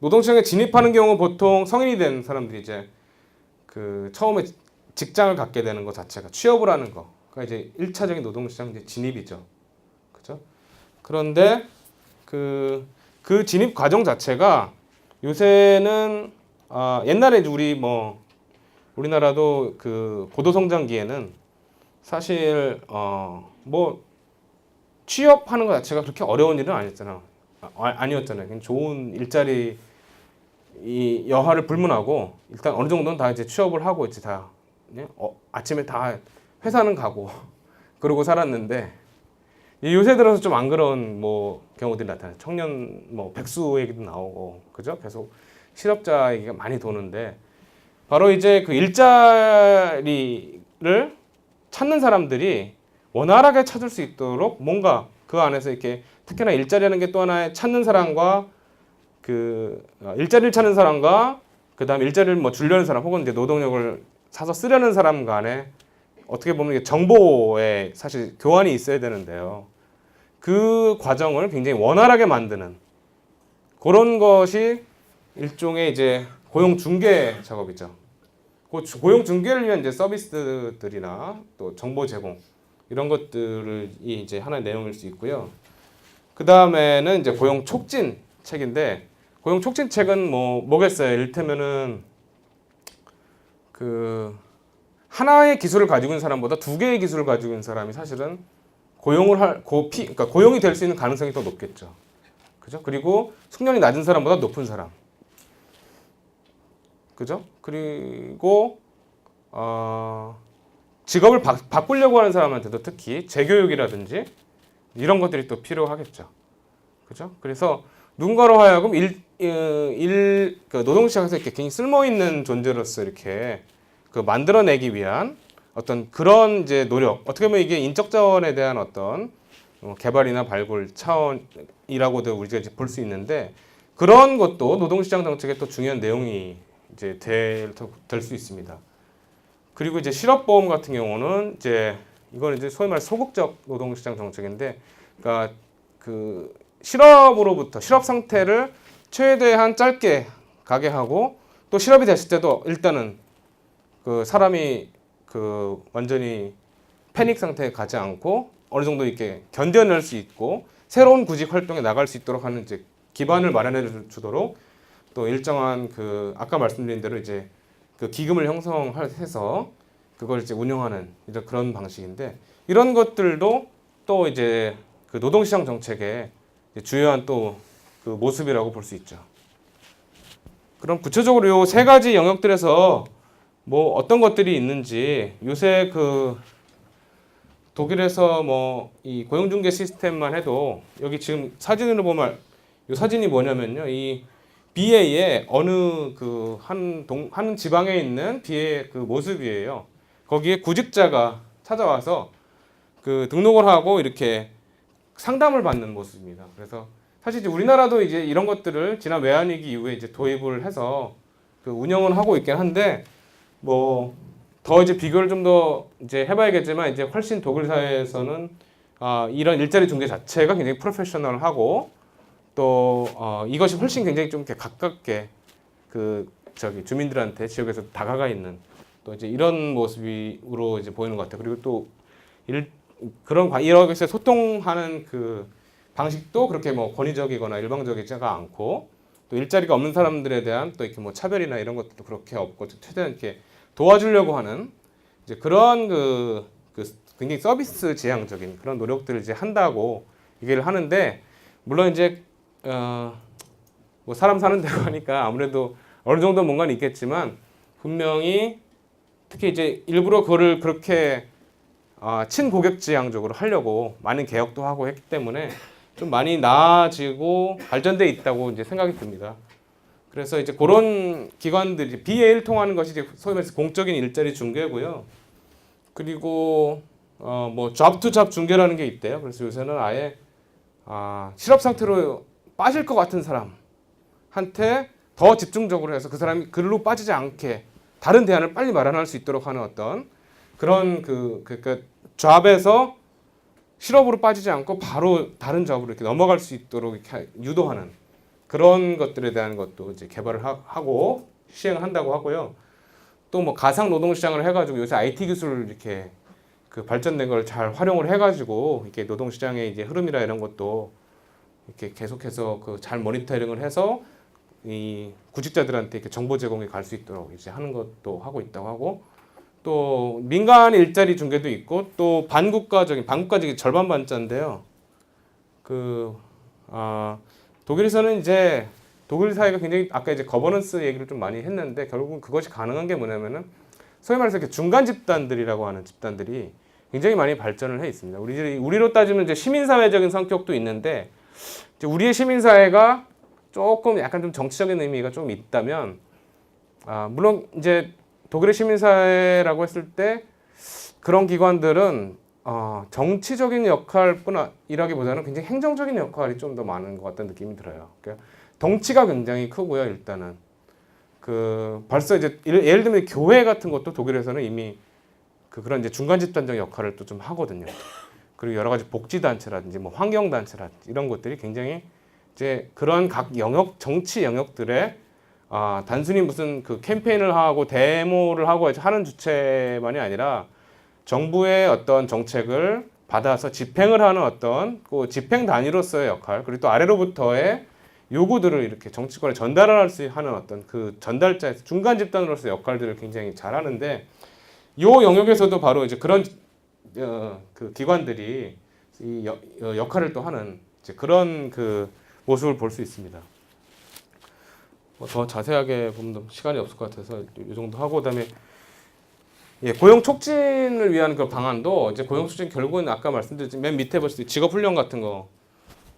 노동 시장에 진입하는 경우 보통 성인이 된 사람들이 이제 그 처음에 직장을 갖게 되는 것 자체가 취업을 하는 거, 그러니까 이제 1차적인 노동 시장 이제 진입이죠. 그죠? 그런데 그 진입 과정 자체가 요새는 옛날에 우리나라도 그 고도 성장기에는 사실 뭐 취업하는 것 자체가 그렇게 어려운 일은 아니었잖아요. 그냥 좋은 일자리 이 여하를 불문하고 일단 어느 정도는 다 이제 취업을 하고 이제 다 아침에 다 회사는 가고 그러고 살았는데, 요새 들어서 좀 안 그런 경우들이 나타나요. 청년 백수 얘기도 나오고, 그죠? 계속 실업자 얘기가 많이 도는데, 바로 이제 그 일자리를 찾는 사람들이 원활하게 찾을 수 있도록 뭔가 그 안에서 이렇게, 특히나 일자리라는 게 또 하나의 찾는 사람과 일자리를 찾는 사람과 그다음에 일자리를 주려는 사람 혹은 이제 노동력을 사서 쓰려는 사람 간에 어떻게 보면 이게 정보의 사실 교환이 있어야 되는데요. 그 과정을 굉장히 원활하게 만드는 그런 것이 일종의 이제 고용 중개 작업이죠. 그 고용 중개를 위한 이제 서비스들이나 또 정보 제공 이런 것들이 이제 하나의 내용일 수 있고요. 그 다음에는 이제 고용 촉진 책인데, 고용 촉진 책은 뭐겠어요? 이를테면은 그 하나의 기술을 가지고 있는 사람보다 두 개의 기술을 가지고 있는 사람이 사실은 그러니까 고용이 될 수 있는 가능성이 더 높겠죠. 그죠? 그리고 숙련이 낮은 사람보다 높은 사람. 그죠? 그리고 직업을 바꾸려고 하는 사람한테도 특히 재교육이라든지 이런 것들이 또 필요하겠죠. 그죠? 그래서 누군가로 하여금 그 노동시장에서 이렇게 굉장히 쓸모 있는 존재로서 이렇게 만들어내기 위한 어떤 그런 이제 노력, 어떻게 보면 이게 인적 자원에 대한 어떤 개발이나 발굴 차원이라고도 우리가 이제 볼 수 있는데, 그런 것도 노동시장 정책의 또 중요한 내용이 이제 될 수 있습니다. 그리고 이제 실업보험 같은 경우는 이건 이제 소위 말해 소극적 노동시장 정책인데, 그러니까 그 실업 상태를 최대한 짧게 가게 하고, 또 실업이 됐을 때도 일단은 그 사람이 완전히 패닉 상태에 가지 않고 어느 정도 이렇게 견뎌낼 수 있고 새로운 구직 활동에 나갈 수 있도록 하는 이제 기반을 마련해 주도록 또 일정한 아까 말씀드린 대로 이제 그 기금을 형성해서 그걸 이제 운영하는 이런 그런 방식인데, 이런 것들도 또 이제 그 노동시장 정책의 주요한 또 그 모습이라고 볼 수 있죠. 그럼 구체적으로 요 세 가지 영역들에서 어떤 것들이 있는지, 요새 독일에서 이 고용중개 시스템만 해도, 여기 지금 사진으로 보면 이 사진이 뭐냐면요, 이 BA의 어느 한 지방에 있는 BA 그 모습이에요. 거기에 구직자가 찾아와서 등록을 하고 이렇게 상담을 받는 모습입니다. 그래서 사실 이제 우리나라도 이제 이런 것들을 지난 외환위기 이후에 이제 도입을 해서 운영을 하고 있긴 한데, 더 이제 비교를 좀 더 이제 해봐야겠지만, 이제 훨씬 독일 사회에서는 이런 일자리 중개 자체가 굉장히 프로페셔널하고, 또 이것이 훨씬 굉장히 좀 이렇게 가깝게 주민들한테 지역에서 다가가 있는 또 이제 이런 모습으로 이제 보이는 것 같아요. 그리고 또 이렇게 소통하는 방식도 그렇게 권위적이거나 일방적이지가 않고, 또 일자리가 없는 사람들에 대한 또 이렇게 차별이나 이런 것들도 그렇게 없고, 최대한 이렇게 도와주려고 하는 이제 그런 굉장히 서비스 지향적인 그런 노력들을 이제 한다고 얘기를 하는데, 물론 이제 사람 사는 데고 하니까 아무래도 어느 정도 뭔가는 있겠지만, 분명히 특히 이제 일부러 그거를 그렇게 친고객 지향적으로 하려고 많은 개혁도 하고 했기 때문에 좀 많이 나아지고 발전돼 있다고 이제 생각이 듭니다. 그래서 이제 그런 기관들이 BA를 통하는 것이 이제 소위 말해서 공적인 일자리 중개고요. 그리고 job to job 중개라는 게 있대요. 그래서 요새는 아예 실업 상태로 빠질 것 같은 사람한테 더 집중적으로 해서 그 사람이 글로 빠지지 않게 다른 대안을 빨리 마련할 수 있도록 하는 어떤 그런 그 잡에서 실업으로 빠지지 않고 바로 다른 잡으로 이렇게 넘어갈 수 있도록 이렇게 유도하는 그런 것들에 대한 것도 이제 개발을 하고 시행한다고 하고요. 또 뭐 가상 노동 시장을 해가지고 요새 IT 기술을 이렇게 그 발전된 걸 잘 활용을 해가지고 이렇게 노동 시장의 이제 흐름이나 이런 것도 이렇게 계속해서 그 잘 모니터링을 해서 이 구직자들한테 이렇게 정보 제공이 갈 수 있도록 이제 하는 것도 하고 있다고 하고 또 민간 일자리 중개도 있고 또 반국가적인 절반 반자인데요. 독일에서는 이제 독일 사회가 굉장히 아까 이제 거버넌스 얘기를 좀 많이 했는데 결국은 그것이 가능한 게 뭐냐면은 소위 말해서 이렇게 중간 집단들이라고 하는 집단들이 굉장히 많이 발전을 해 있습니다. 우리로 따지면 이제 시민사회적인 성격도 있는데 이제 우리의 시민사회가 조금 약간 좀 정치적인 의미가 좀 있다면 물론 이제 독일의 시민사회라고 했을 때 그런 기관들은 정치적인 역할뿐이라기보다는 굉장히 행정적인 역할이 좀 더 많은 것 같다는 느낌이 들어요. 그러니까 덩치가 굉장히 크고요. 일단은 벌써 이제 예를 들면 교회 같은 것도 독일에서는 이미 그런 이제 중간 집단적 역할을 또 좀 하거든요. 그리고 여러 가지 복지 단체라든지 뭐 환경 단체라든지 이런 것들이 굉장히 이제 그런 각 영역 정치 영역들에 단순히 무슨 그 캠페인을 하고 데모를 하고 하는 주체만이 아니라 정부의 어떤 정책을 받아서 집행을 하는 어떤 그 집행 단위로서의 역할 그리고 또 아래로부터의 요구들을 이렇게 정치권에 전달할 수 하는 어떤 그 전달자 중간 집단으로서의 역할들을 굉장히 잘하는데 요 영역에서도 바로 이제 그런 그 기관들이 이 역할을 또 하는 이제 그런 그 모습을 볼 수 있습니다. 더 자세하게 보면 시간이 없을 것 같아서 이 정도 하고 그다음에 고용 촉진을 위한 그 방안도 이제 고용 촉진 결국은 아까 말씀드렸지만 맨 밑에 보실 때 직업 훈련 같은 거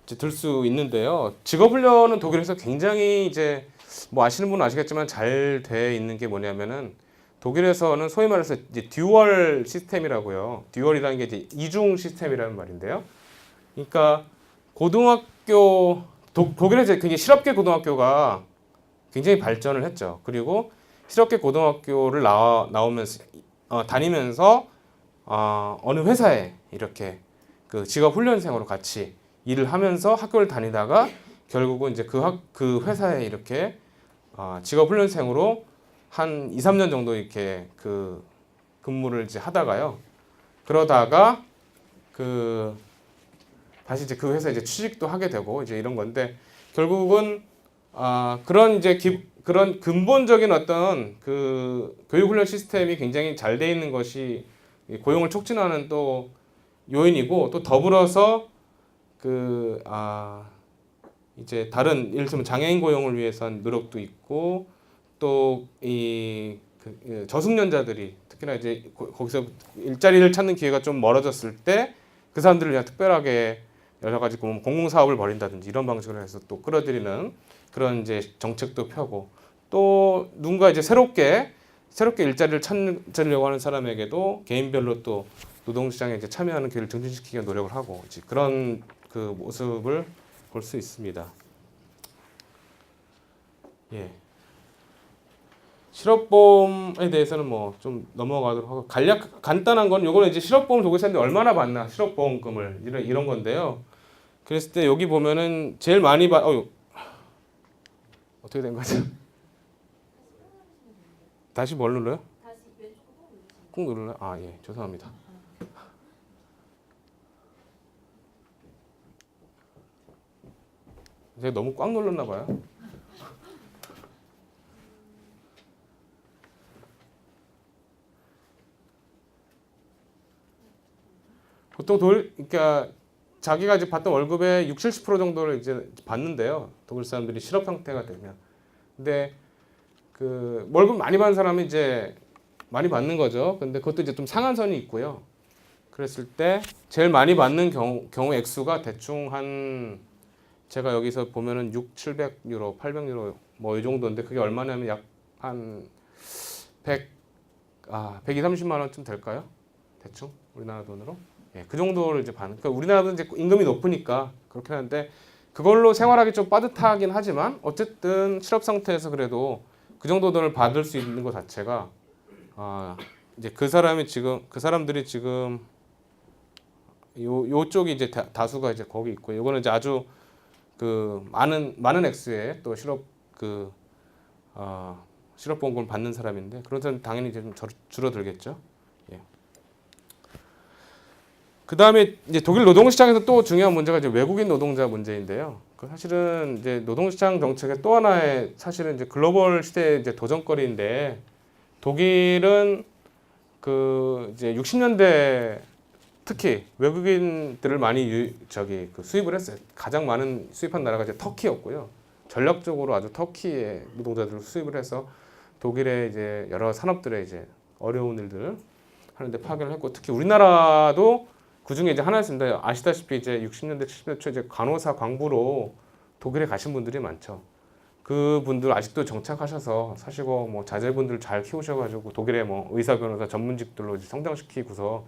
이제 들 수 있는데요. 직업 훈련은 독일에서 굉장히 이제 뭐 아시는 분은 아시겠지만 잘 돼 있는 게 뭐냐면은 독일에서는 소위 말해서 이제 듀얼 시스템이라고요. 듀얼이라는 게 이제 이중 시스템이라는 말인데요. 그러니까 독일에서 굉장히 실업계 고등학교가 굉장히 발전을 했죠. 그리고 실업계 고등학교를 나오면서 다니면서 어느 회사에 이렇게 그 직업 훈련생으로 같이 일을 하면서 학교를 다니다가 결국은 이제 그 회사에 이렇게 직업 훈련생으로 한 2, 3년 정도 이렇게 그 근무를 이제 하다가요. 그러다가 다시 이제 그 회사에 이제 취직도 하게 되고 이제 이런 건데 결국은 그런 근본적인 어떤 그 교육훈련 시스템이 굉장히 잘 돼 있는 것이 고용을 촉진하는 또 요인이고 또 더불어서 이제 다른 예를 들면 장애인 고용을 위해서는 노력도 있고 또 저숙련자들이 특히나 이제 거기서 일자리를 찾는 기회가 좀 멀어졌을 때 그 사람들을 위한 특별하게 여러 가지 공공사업을 벌인다든지 이런 방식으로 해서 또 끌어들이는 그런 이제 정책도 펴고 또 누군가 이제 새롭게 일자리를 찾으려고 하는 사람에게도 개인별로 또 노동시장에 이제 참여하는 기회를 증진시키기 위한 노력을 하고 이제 그런 그 모습을 볼 수 있습니다. 예. 실업보험에 대해서는 뭐 좀 넘어가도록 하고 간단한 건 요거는 이제 실업보험 독일 사람들이 얼마나 받나 실업보험금을 이런 건데요. 그랬을 때 여기 보면은 제일 많이 어떻게 된 거죠? 다시 뭘 눌러요? 다시 왼쪽으로 꾹 눌러요? 예, 죄송합니다. 제가 너무 꽉 눌렀나 봐요. 보통 그러니까 자기가 이제 받던 월급의 60-70% 정도를 이제 받는데요. 독일 사람들이 실업 상태가 되면. 근데 그 월급 많이 받는 사람은 이제 많이 받는 거죠. 근데 그것도 이제 좀 상한선이 있고요. 그랬을 때 제일 많이 받는 경우 액수가 대충 한 제가 여기서 보면은 600-700유로, 800유로 뭐 이 정도인데 그게 얼마냐면 약 한 120-30만 원쯤 될까요? 대충 우리나라 돈으로. 예, 그 정도를 이제 받는. 그러니까 우리나라도 이제 임금이 높으니까 그렇게 하는데 그걸로 생활하기 좀 빠듯하긴 하지만 어쨌든 실업 상태에서 그래도 그 정도 돈을 받을 수 있는 것 자체가 이제 그 사람들이 지금 요쪽이 이제 다수가 이제 거기 있고 요거는 이제 아주 그 많은 액수의 또 실업보험금을 받는 사람인데 그런 사람 당연히 이제 좀 줄어들겠죠. 예. 그 다음에 이제 독일 노동시장에서 또 중요한 문제가 이제 외국인 노동자 문제인데요. 그 사실은 이제 노동시장 정책의 또 하나의 사실은 이제 글로벌 시대의 이제 도전거리인데 독일은 그 이제 60년대 특히 외국인들을 많이 수입을 했어요. 가장 많은 수입한 나라가 이제 터키였고요. 전략적으로 아주 터키의 노동자들을 수입을 해서 독일의 이제 여러 산업들의 이제 어려운 일들 하는데 파견을 했고 특히 우리나라도 그 중에 이제 하나였습니다. 아시다시피 이제 60년대 70년대 초 이제 간호사 광부로 독일에 가신 분들이 많죠. 그 분들 아직도 정착하셔서 사시고 뭐 자제분들 잘 키우셔가지고 독일의 뭐 의사 변호사 전문직들로 이제 성장시키고서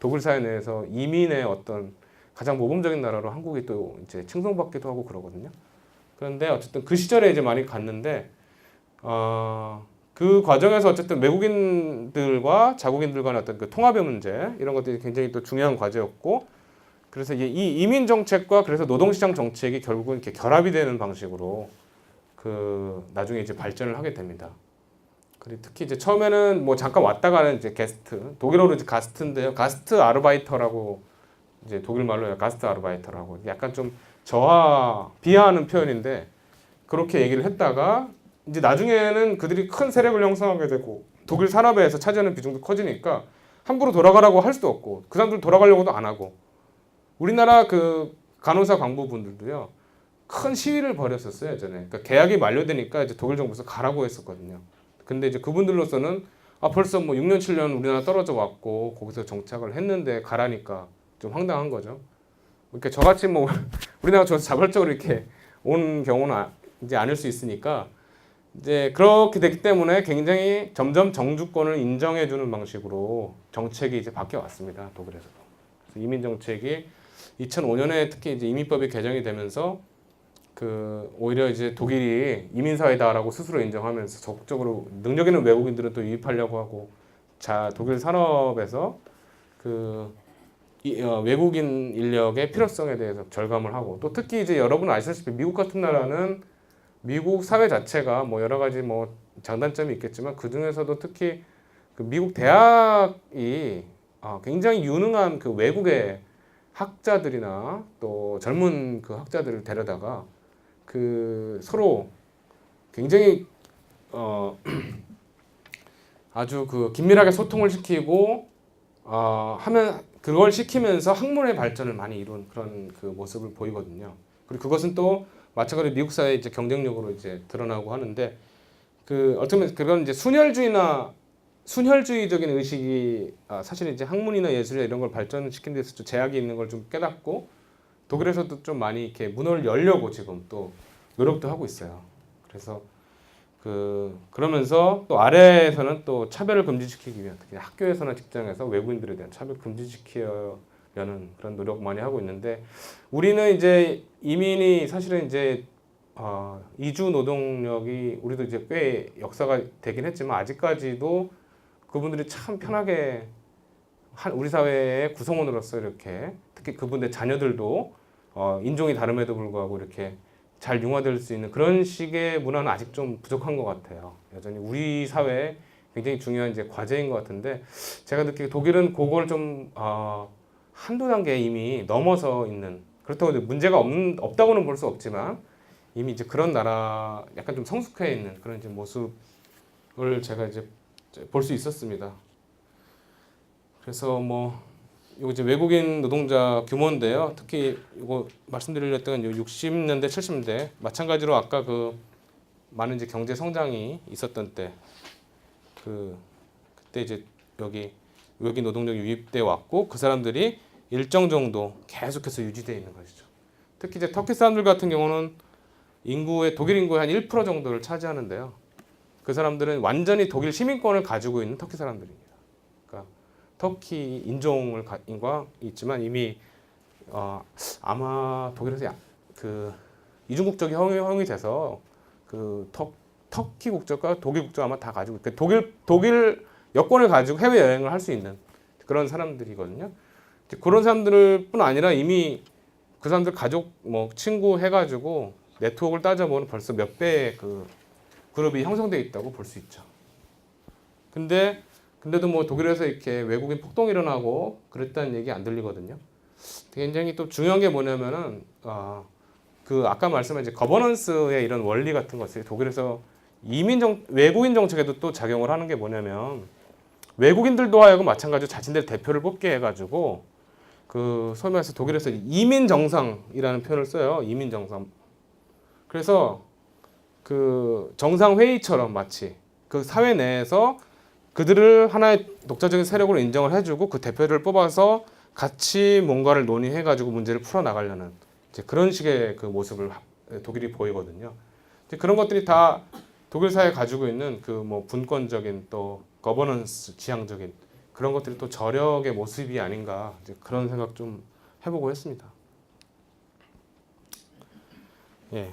독일 사회 내에서 이민의 어떤 가장 모범적인 나라로 한국이 또 이제 칭송받기도 하고 그러거든요. 그런데 어쨌든 그 시절에 이제 많이 갔는데 그 과정에서 어쨌든 외국인들과 자국인들 간의 어떤 그 통합의 문제 이런 것들이 굉장히 또 중요한 과제였고 그래서 이 이민 정책과 그래서 노동시장 정책이 결국은 이렇게 결합이 되는 방식으로 그 나중에 이제 발전을 하게 됩니다. 그리고 특히 이제 처음에는 뭐 잠깐 왔다 가는 이제 게스트 독일어로 이제 가스트인데요. 가스트 아르바이터라고 이제 독일 말로 가스트 아르바이터라고 약간 좀 비하하는 표현인데 그렇게 얘기를 했다가 이제 나중에는 그들이 큰 세력을 형성하게 되고 독일 산업에서 차지하는 비중도 커지니까 함부로 돌아가라고 할 수도 없고 그 사람들 돌아가려고도 안 하고 우리나라 그 간호사 광부분들도요 큰 시위를 벌였었어요 예전에. 그러니까 계약이 만료되니까 이제 독일 정부에서 가라고 했었거든요. 근데 이제 그분들로서는 벌써 뭐 6년 7년 우리나라 떨어져 왔고 거기서 정착을 했는데 가라니까 좀 황당한 거죠. 그러니까 저같이 뭐 우리나라 저 자발적으로 이렇게 온 경우는 이제 아닐 수 있으니까 이제 그렇게 됐기 때문에 굉장히 점점 정주권을 인정해주는 방식으로 정책이 이제 바뀌어 왔습니다. 독일에서도. 그래서 이민 정책이 2005년에 특히 이제 이민법이 개정이 되면서 그 오히려 이제 독일이 이민 사회다라고 스스로 인정하면서 적극적으로 능력 있는 외국인들은 또 유입하려고 하고 독일 산업에서 그 외국인 인력의 필요성에 대해서 절감을 하고 또 특히 이제 여러분 아시다시피 미국 같은 나라는 미국 사회 자체가 뭐 여러 가지 뭐 장단점이 있겠지만 그 중에서도 특히 그 미국 대학이 굉장히 유능한 그 외국의 학자들이나 또 젊은 그 학자들을 데려다가 그 서로 굉장히 아주 그 긴밀하게 소통을 시키고 하면 그걸 시키면서 학문의 발전을 많이 이룬 그런 그 모습을 보이거든요. 그리고 그것은 또 마찬가지로 미국 사회의 이제 경쟁력으로 이제 드러나고 하는데 그 어떻게 보면 그런 이제 순혈주의적인 의식이 사실 이제 학문이나 예술이나 이런 걸 발전시키는 데서 좀 제약이 있는 걸 좀 깨닫고 독일에서도 좀 많이 이렇게 문을 열려고 지금 또 노력도 하고 있어요. 그래서 그러면서 또 아래에서는 또 차별을 금지시키기 위한 특히 학교에서나 직장에서 외국인들에 대한 차별 금지시키려는 그런 노력 많이 하고 있는데 우리는 이제 이민이 사실은 이제 이주 노동력이 우리도 이제 꽤 역사가 되긴 했지만 아직까지도 그분들이 참 편하게 우리 사회의 구성원으로서 이렇게 특히 그분들 자녀들도 인종이 다름에도 불구하고 이렇게 잘 융화될 수 있는 그런 식의 문화는 아직 좀 부족한 것 같아요. 여전히 우리 사회에 굉장히 중요한 이제 과제인 것 같은데 제가 느끼기에 독일은 그걸 좀 한두 단계 이미 넘어서 있는 그렇다고 문제가 없다고는 볼 수 없지만 이미 이제 그런 나라 약간 좀 성숙해 있는 그런 이제 모습을 제가 이제 볼 수 있었습니다. 그래서 뭐 이거 이제 외국인 노동자 규모인데요. 특히 이거 말씀드리려던 60년대, 70년대 마찬가지로 아까 그 많은 이제 경제 성장이 있었던 때 그때 이제 여기 외국인 노동력이 유입돼 왔고 그 사람들이 일정 정도 계속해서 유지되어 있는 것이죠. 특히 이제 터키 사람들 같은 경우는 독일 인구의 한 1% 정도를 차지하는데요. 그 사람들은 완전히 독일 시민권을 가지고 있는 터키 사람들입니다. 그러니까 터키 인종과 있지만 이미 아마 독일에서 그 이중국적이 허용이 돼서 그 터키 국적과 독일 국적 아마 다 가지고 그 독일 여권을 가지고 해외 여행을 할 수 있는 그런 사람들이거든요. 그런 사람들뿐 아니라 이미 그 사람들 가족 뭐 친구 해가지고 네트워크를 따져보면 벌써 몇 배의 그 그룹이 형성되어 있다고 볼 수 있죠. 근데도 뭐 독일에서 이렇게 외국인 폭동이 일어나고 그랬다는 얘기 안 들리거든요. 굉장히 또 중요한 게 뭐냐면은 그 아까 말씀한 이제 거버넌스의 이런 원리 같은 것이 독일에서 외국인 정책에도 또 작용을 하는 게 뭐냐면 외국인들도 하여금 마찬가지로 자신들 대표를 뽑게 해가지고 그 소위 말해서 독일에서 이민 정상이라는 표현을 써요. 이민 정상. 그래서 그 정상 회의처럼 마치 그 사회 내에서 그들을 하나의 독자적인 세력으로 인정을 해주고 그 대표를 뽑아서 같이 뭔가를 논의해가지고 문제를 풀어 나가려는 이제 그런 식의 그 모습을 독일이 보이거든요. 이제 그런 것들이 다 독일 사회에 가지고 있는 그 뭐 분권적인 또 거버넌스 지향적인 그런 것들이 또 저력의 모습이 아닌가 이제 그런 생각 좀 해보고 했습니다. 예,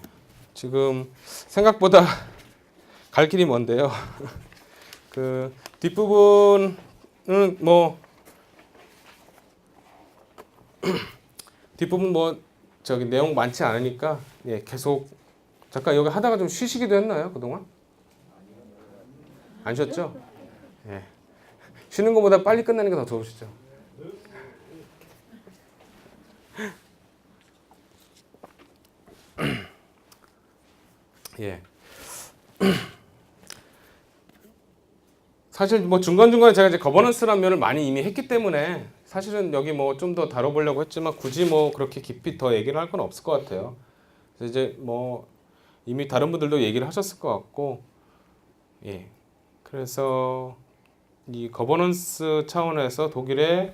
지금 생각보다 갈 길이 먼데요. 그 뒷부분은 뭐 뒷부분 뭐 저기 내용 많지 않으니까 예, 계속 잠깐 여기 하다가 좀 쉬시기도 했나요 그동안? 안 쉬었죠? 예. 쉬는 것보다 빨리 끝나는 게 더 좋으시죠? 예. 사실 뭐 중간중간에 제가 이제 거버넌스라는 면을 많이 이미 했기 때문에 사실은 여기 뭐 좀 더 다뤄보려고 했지만 굳이 뭐 그렇게 깊이 더 얘기를 할 건 없을 것 같아요. 그래서 이제 뭐 이미 다른 분들도 얘기를 하셨을 것 같고, 예. 그래서 이 거버넌스 차원에서 독일의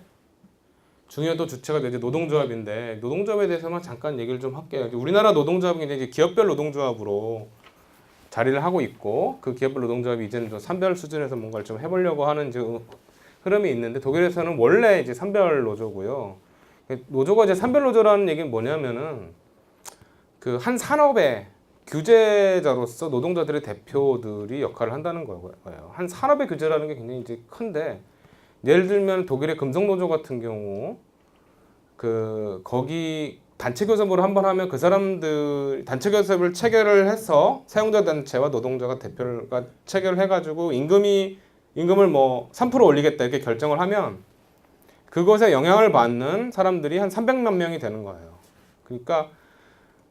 중요도 주체가 이제 노동조합인데 노동조합에 대해서만 잠깐 얘기를 좀 할게요. 우리나라 노동조합은 이제 기업별 노동조합으로 자리를 하고 있고 그 기업별 노동조합이 이제는 좀 산별 수준에서 뭔가를 좀 해보려고 하는 이제 흐름이 있는데 독일에서는 원래 이제 산별 노조고요. 노조가 이제 산별 노조라는 얘기는 뭐냐면은 그 한 산업의 규제자로서 노동자들의 대표들이 역할을 한다는 거예요. 한 산업의 규제라는 게 굉장히 이제 큰데 예를 들면 독일의 금속노조 같은 경우 그 거기 단체 교섭을 한번 하면 그 사람들 단체 교섭을 체결을 해서 사용자 단체와 노동자가 대표가 체결을 해가지고 임금을 뭐 3% 올리겠다 이렇게 결정을 하면 그것에 영향을 받는 사람들이 한 300만 명이 되는 거예요. 그러니까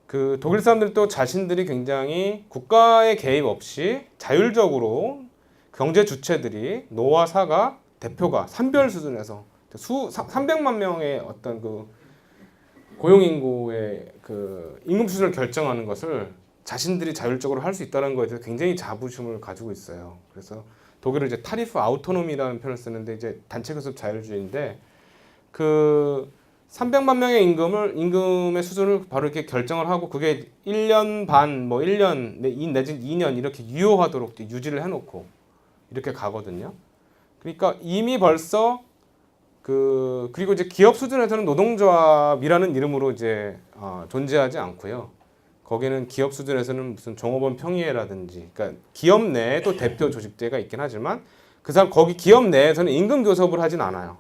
그 독일 사람들도 자신들이 굉장히 국가의 개입 없이 자율적으로 경제 주체들이 노와 사가 대표가 산별 수준에서 300만 명의 어떤 그 고용 인구의 그 임금 수준을 결정하는 것을 자신들이 자율적으로 할 수 있다는 것에 대해서 굉장히 자부심을 가지고 있어요. 그래서 독일은 이제 타리프 아우토노미라는 표현을 쓰는데 이제 단체 교섭 자율주의인데 그 300만 명의 임금의 수준을 바로 이렇게 결정을 하고 그게 1년 반, 뭐 1년 내지 2년 이렇게 유효하도록 유지를 해놓고 이렇게 가거든요. 그러니까 이미 벌써 그리고 이제 기업 수준에서는 노동조합이라는 이름으로 이제 존재하지 않고요. 거기는 기업 수준에서는 무슨 종업원 평의회라든지, 그러니까 기업 내에 또 대표 조직제가 있긴 하지만 그 사람 거기 기업 내에서는 임금 교섭을 하진 않아요.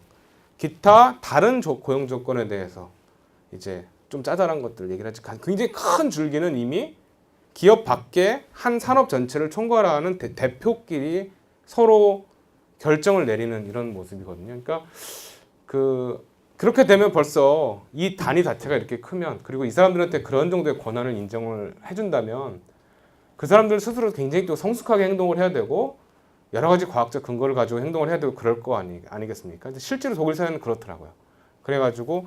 기타 다른 고용 조건에 대해서 이제 좀 짜잘한 것들 얘기를 하지. 굉장히 큰 줄기는 이미 기업 밖에 한 산업 전체를 총괄하는 대표끼리 서로 결정을 내리는 이런 모습이거든요. 그러니까 그렇게 되면 벌써 이 단위 자체가 이렇게 크면 그리고 이 사람들한테 그런 정도의 권한을 인정을 해준다면 그 사람들 스스로 굉장히 또 성숙하게 행동을 해야 되고 여러 가지 과학적 근거를 가지고 행동을 해야 되고 그럴 거 아니겠습니까? 실제로 독일 사회는 그렇더라고요. 그래가지고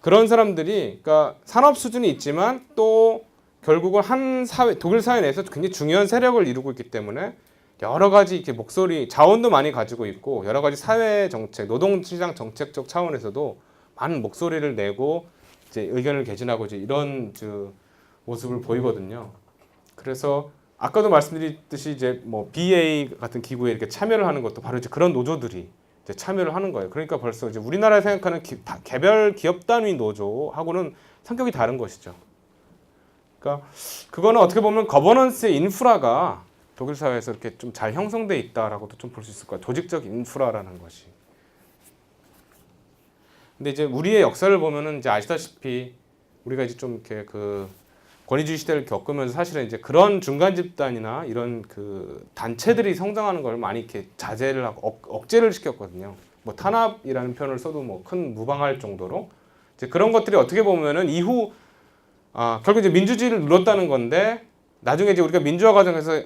그런 사람들이 그러니까 산업 수준이 있지만 또 결국은 한 사회 독일 사회 내에서 굉장히 중요한 세력을 이루고 있기 때문에 여러 가지 이렇게 목소리, 자원도 많이 가지고 있고 여러 가지 사회 정책, 노동시장 정책적 차원에서도 많은 목소리를 내고 이제 의견을 개진하고 이제 이런 모습을 보이거든요. 그래서 아까도 말씀드렸듯이 이제 뭐 BA 같은 기구에 이렇게 참여를 하는 것도 바로 이제 그런 노조들이 이제 참여를 하는 거예요. 그러니까 벌써 이제 우리나라에 생각하는 개별 기업 단위 노조하고는 성격이 다른 것이죠. 그러니까 그거는 어떻게 보면 거버넌스의 인프라가 독일 사회에서 이렇게 좀 잘 형성돼 있다라고도 좀 볼 수 있을 거예요. 조직적 인프라라는 것이. 근데 이제 우리의 역사를 보면은 이제 아시다시피 우리가 이제 좀 이렇게 그 권위주의 시대를 겪으면서 사실은 이제 그런 중간 집단이나 이런 그 단체들이 성장하는 걸 많이 이렇게 자제를 하고 억제를 시켰거든요. 뭐 탄압이라는 표현을 써도 뭐 큰 무방할 정도로 이제 그런 것들이 어떻게 보면은 이후 결국 이제 민주주의를 눌렀다는 건데 나중에 이제 우리가 민주화 과정에서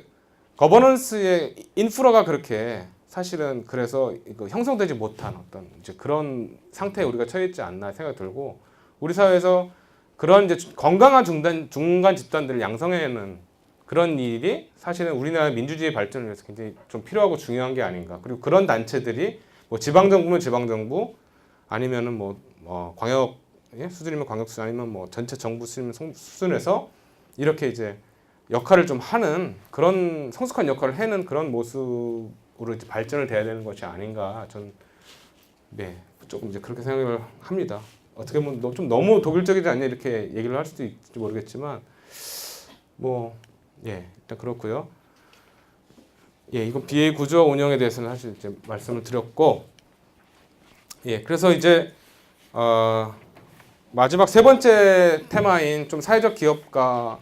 거버넌스의 인프라가 그렇게 사실은 그래서 이거 형성되지 못한 어떤 이제 그런 상태에 우리가 처해 있지 않나 생각이 들고 우리 사회에서 그런 이제 건강한 중간 집단들을 양성해내는 그런 일이 사실은 우리나라 민주주의 발전을 위해서 굉장히 좀 필요하고 중요한 게 아닌가. 그리고 그런 단체들이 뭐 지방정부면 지방정부 아니면은 뭐 광역 수준이면 광역 수준 아니면 뭐 전체 정부 수준에서 이렇게 이제 역할을 좀 하는 그런 성숙한 역할을 해는 그런 모습으로 이제 발전을 돼야 되는 것이 아닌가. 전 조금 이제 그렇게 생각을 합니다. 어떻게 보면 좀 너무 독일적이지 않냐 이렇게 얘기를 할 수도 있을지 모르겠지만 일단 그렇고요. 이건 BA 구조 운영에 대해서는 사실 이제 말씀을 드렸고 그래서 이제 마지막 세 번째 테마인 좀 사회적 기업가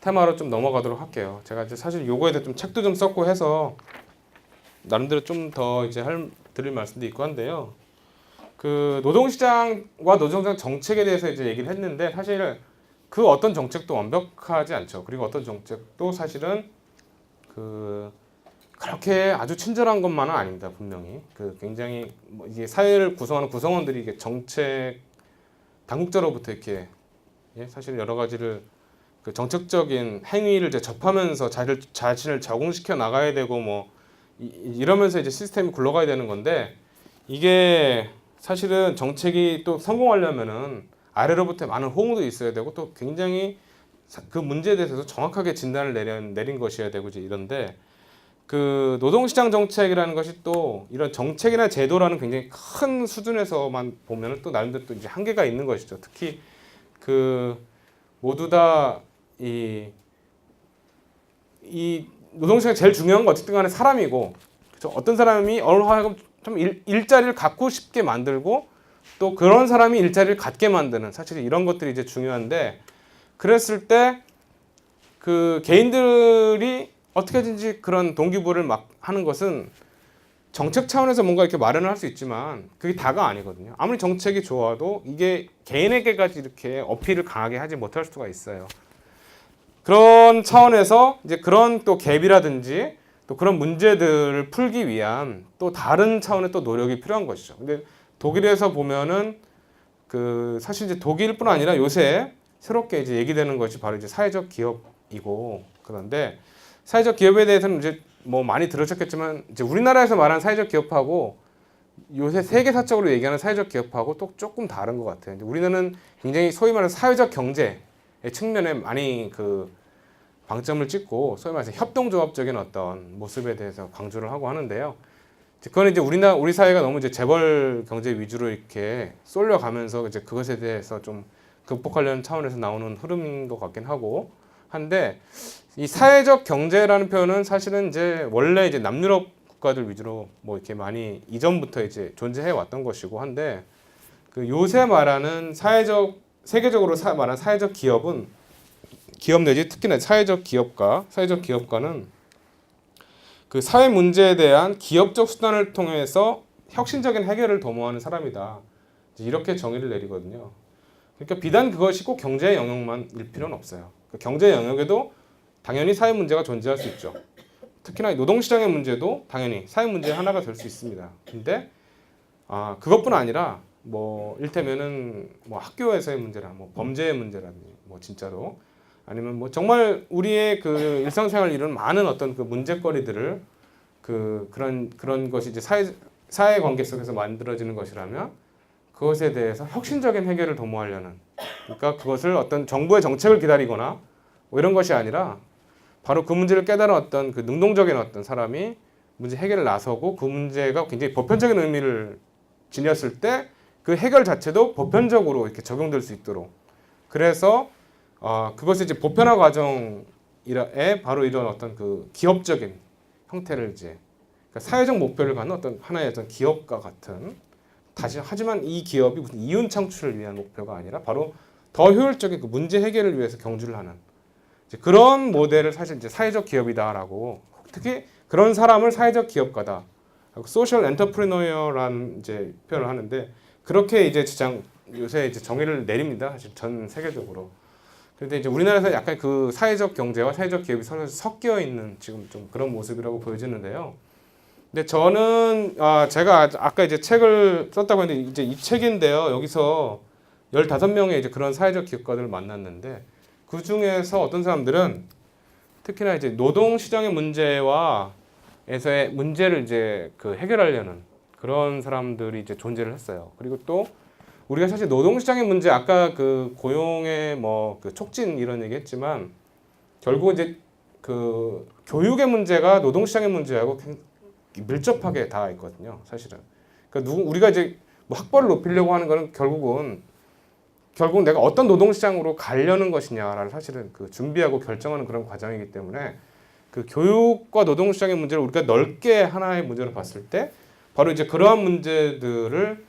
테마로 좀 넘어가도록 할게요. 제가 이제 사실 요거에 대해 좀 책도 좀 썼고 해서 나름대로 좀 더 이제 드릴 말씀도 있고 한데요. 그 노동시장과 노동시장 정책에 대해서 이제 얘기를 했는데 사실 그 어떤 정책도 완벽하지 않죠. 그리고 어떤 정책도 사실은 그렇게 아주 친절한 것만은 아닙니다. 분명히 굉장히 이게 사회를 구성하는 구성원들이 이게 정책 당국자로부터 이렇게 사실 여러 가지를 그 정책적인 행위를 이제 접하면서 자신을 적응시켜 나가야 되고 뭐 이러면서 이제 시스템이 굴러가야 되는 건데 이게 사실은 정책이 또 성공하려면은 아래로부터 많은 호응도 있어야 되고 또 굉장히 그 문제에 대해서 정확하게 진단을 내린 것이어야 되고 이제 이런데 그 노동시장 정책이라는 것이 또 이런 정책이나 제도라는 굉장히 큰 수준에서만 보면은 또 나름대로 또 이제 한계가 있는 것이죠. 특히 그 모두 다 이 노동시장이 제일 중요한 건 어쨌든 간에 사람이고 그렇죠? 어떤 사람이 어느 하여금 좀 일자리를 갖고 싶게 만들고 또 그런 사람이 일자리를 갖게 만드는 사실 이런 것들이 이제 중요한데 그랬을 때 그 개인들이 어떻게든지 그런 동기부여를 막 하는 것은 정책 차원에서 뭔가 이렇게 마련을 할 수 있지만 그게 다가 아니거든요. 아무리 정책이 좋아도 이게 개인에게까지 이렇게 어필을 강하게 하지 못할 수가 있어요. 그런 차원에서 이제 그런 또 갭이라든지 또 그런 문제들을 풀기 위한 또 다른 차원의 또 노력이 필요한 것이죠. 근데 독일에서 보면은 그 사실 이제 독일뿐 아니라 요새 새롭게 이제 얘기되는 것이 바로 이제 사회적 기업이고 그런데 사회적 기업에 대해서는 이제 뭐 많이 들으셨겠지만 이제 우리나라에서 말하는 사회적 기업하고 요새 세계사적으로 얘기하는 사회적 기업하고 또 조금 다른 것 같아요. 이제 우리는 굉장히 소위 말하는 사회적 경제의 측면에 많이 그 방점을 찍고 소위 말해서 협동조합적인 어떤 모습에 대해서 강조를 하고 하는데요. 그건 이제 우리 사회가 너무 이제 재벌 경제 위주로 이렇게 쏠려가면서 이제 그것에 대해서 좀 극복하려는 차원에서 나오는 흐름인 것 같긴 하고 한데 이 사회적 경제라는 표현은 사실은 이제 원래 이제 남유럽 국가들 위주로 뭐 이렇게 많이 이전부터 이제 존재해 왔던 것이고 한데 그 요새 말하는 세계적으로 말하는 사회적 기업은 기업 내지 특히나 사회적 기업가는 그 사회 문제에 대한 기업적 수단을 통해서 혁신적인 해결을 도모하는 사람이다. 이렇게 정의를 내리거든요. 그러니까 비단 그것이 꼭 경제 영역만일 필요는 없어요. 그 경제 영역에도 당연히 사회 문제가 존재할 수 있죠. 특히나 노동시장의 문제도 당연히 사회 문제의 하나가 될 수 있습니다. 근데 그것뿐 아니라 뭐 일테면은 뭐 학교에서의 문제라 뭐 범죄의 문제라든지 뭐 진짜로 아니면 뭐 정말 우리의 그 일상생활 이런 많은 어떤 그 문제거리들을 그런 것이 이제 사회 관계 속에서 만들어지는 것이라면 그것에 대해서 혁신적인 해결을 도모하려는 그러니까 그것을 어떤 정부의 정책을 기다리거나 뭐 이런 것이 아니라 바로 그 문제를 깨달은 어떤 그 능동적인 어떤 사람이 문제 해결을 나서고 그 문제가 굉장히 보편적인 의미를 지녔을 때 그 해결 자체도 보편적으로 이렇게 적용될 수 있도록 그래서 그것이 이제 보편화 과정에 바로 이런 어떤 그 기업적인 형태를 이제 그러니까 사회적 목표를 갖는 어떤 하나의 어떤 기업과 같은 다시 하지만 이 기업이 무슨 이윤 창출을 위한 목표가 아니라 바로 더 효율적인 그 문제 해결을 위해서 경주를 하는 이제 그런 모델을 사실 이제 사회적 기업이다라고 특히 그런 사람을 사회적 기업가다 소셜 엔터프리너어라는 이제 표현을 하는데 그렇게 이제 요새 이제 정의를 내립니다. 사실 전 세계적으로. 그런데 이제 우리나라에서 약간 그 사회적 경제와 사회적 기업이 서로 섞여 있는 지금 좀 그런 모습이라고 보여지는데요. 근데 저는 제가 아까 이제 책을 썼다고 했는데 이제 이 책인데요. 여기서 15명의 이제 그런 사회적 기업가들을 만났는데 그 중에서 어떤 사람들은 특히나 이제 노동 시장의 문제와에서의 문제를 이제 그 해결하려는 그런 사람들이 이제 존재를 했어요. 그리고 또 우리가 사실 노동 시장의 문제 아까 그 고용의 뭐 그 촉진 이런 얘기했지만 결국 이제 그 교육의 문제가 노동 시장의 문제하고 밀접하게 닿아 있거든요. 사실은. 그러니까 우리가 이제 뭐 학벌을 높이려고 하는 거는 결국 내가 어떤 노동 시장으로 가려는 것이냐를 사실은 그 준비하고 결정하는 그런 과정이기 때문에 그 교육과 노동 시장의 문제를 우리가 넓게 하나의 문제로 봤을 때 바로 이제 그러한 문제들을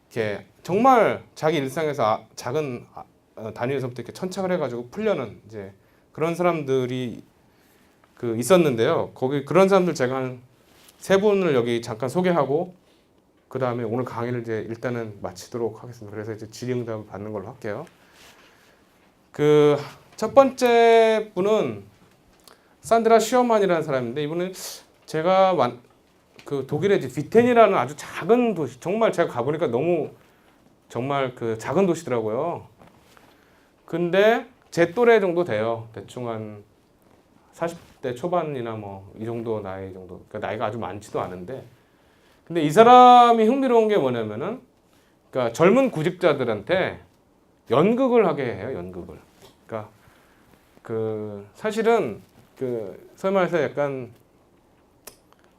이렇게 정말 자기 일상에서 작은 단위에서부터 이렇게 천착을 해가지고 풀려는 이제 그런 사람들이 그 있었는데요. 거기 그런 사람들 제가 한 3분을 여기 잠깐 소개하고 그 다음에 오늘 강의를 이제 일단은 마치도록 하겠습니다. 그래서 이제 질의응답을 받는 걸로 할게요. 그 첫 번째 분은 산드라 슈어만이라는 사람인데 이분은 제가 그 독일의 이제 비텐이라는 아주 작은 도시 정말 제가 가보니까 너무 정말 그 작은 도시더라고요. 근데 제 또래 정도 돼요. 대충 한 40대 초반이나 뭐 이 정도 나이 정도. 그러니까 나이가 아주 많지도 않은데 근데 이 사람이 흥미로운 게 뭐냐면은 그러니까 젊은 구직자들한테 연극을 하게 해요. 연극을. 그러니까 그 사실은 그 소위 말해서 약간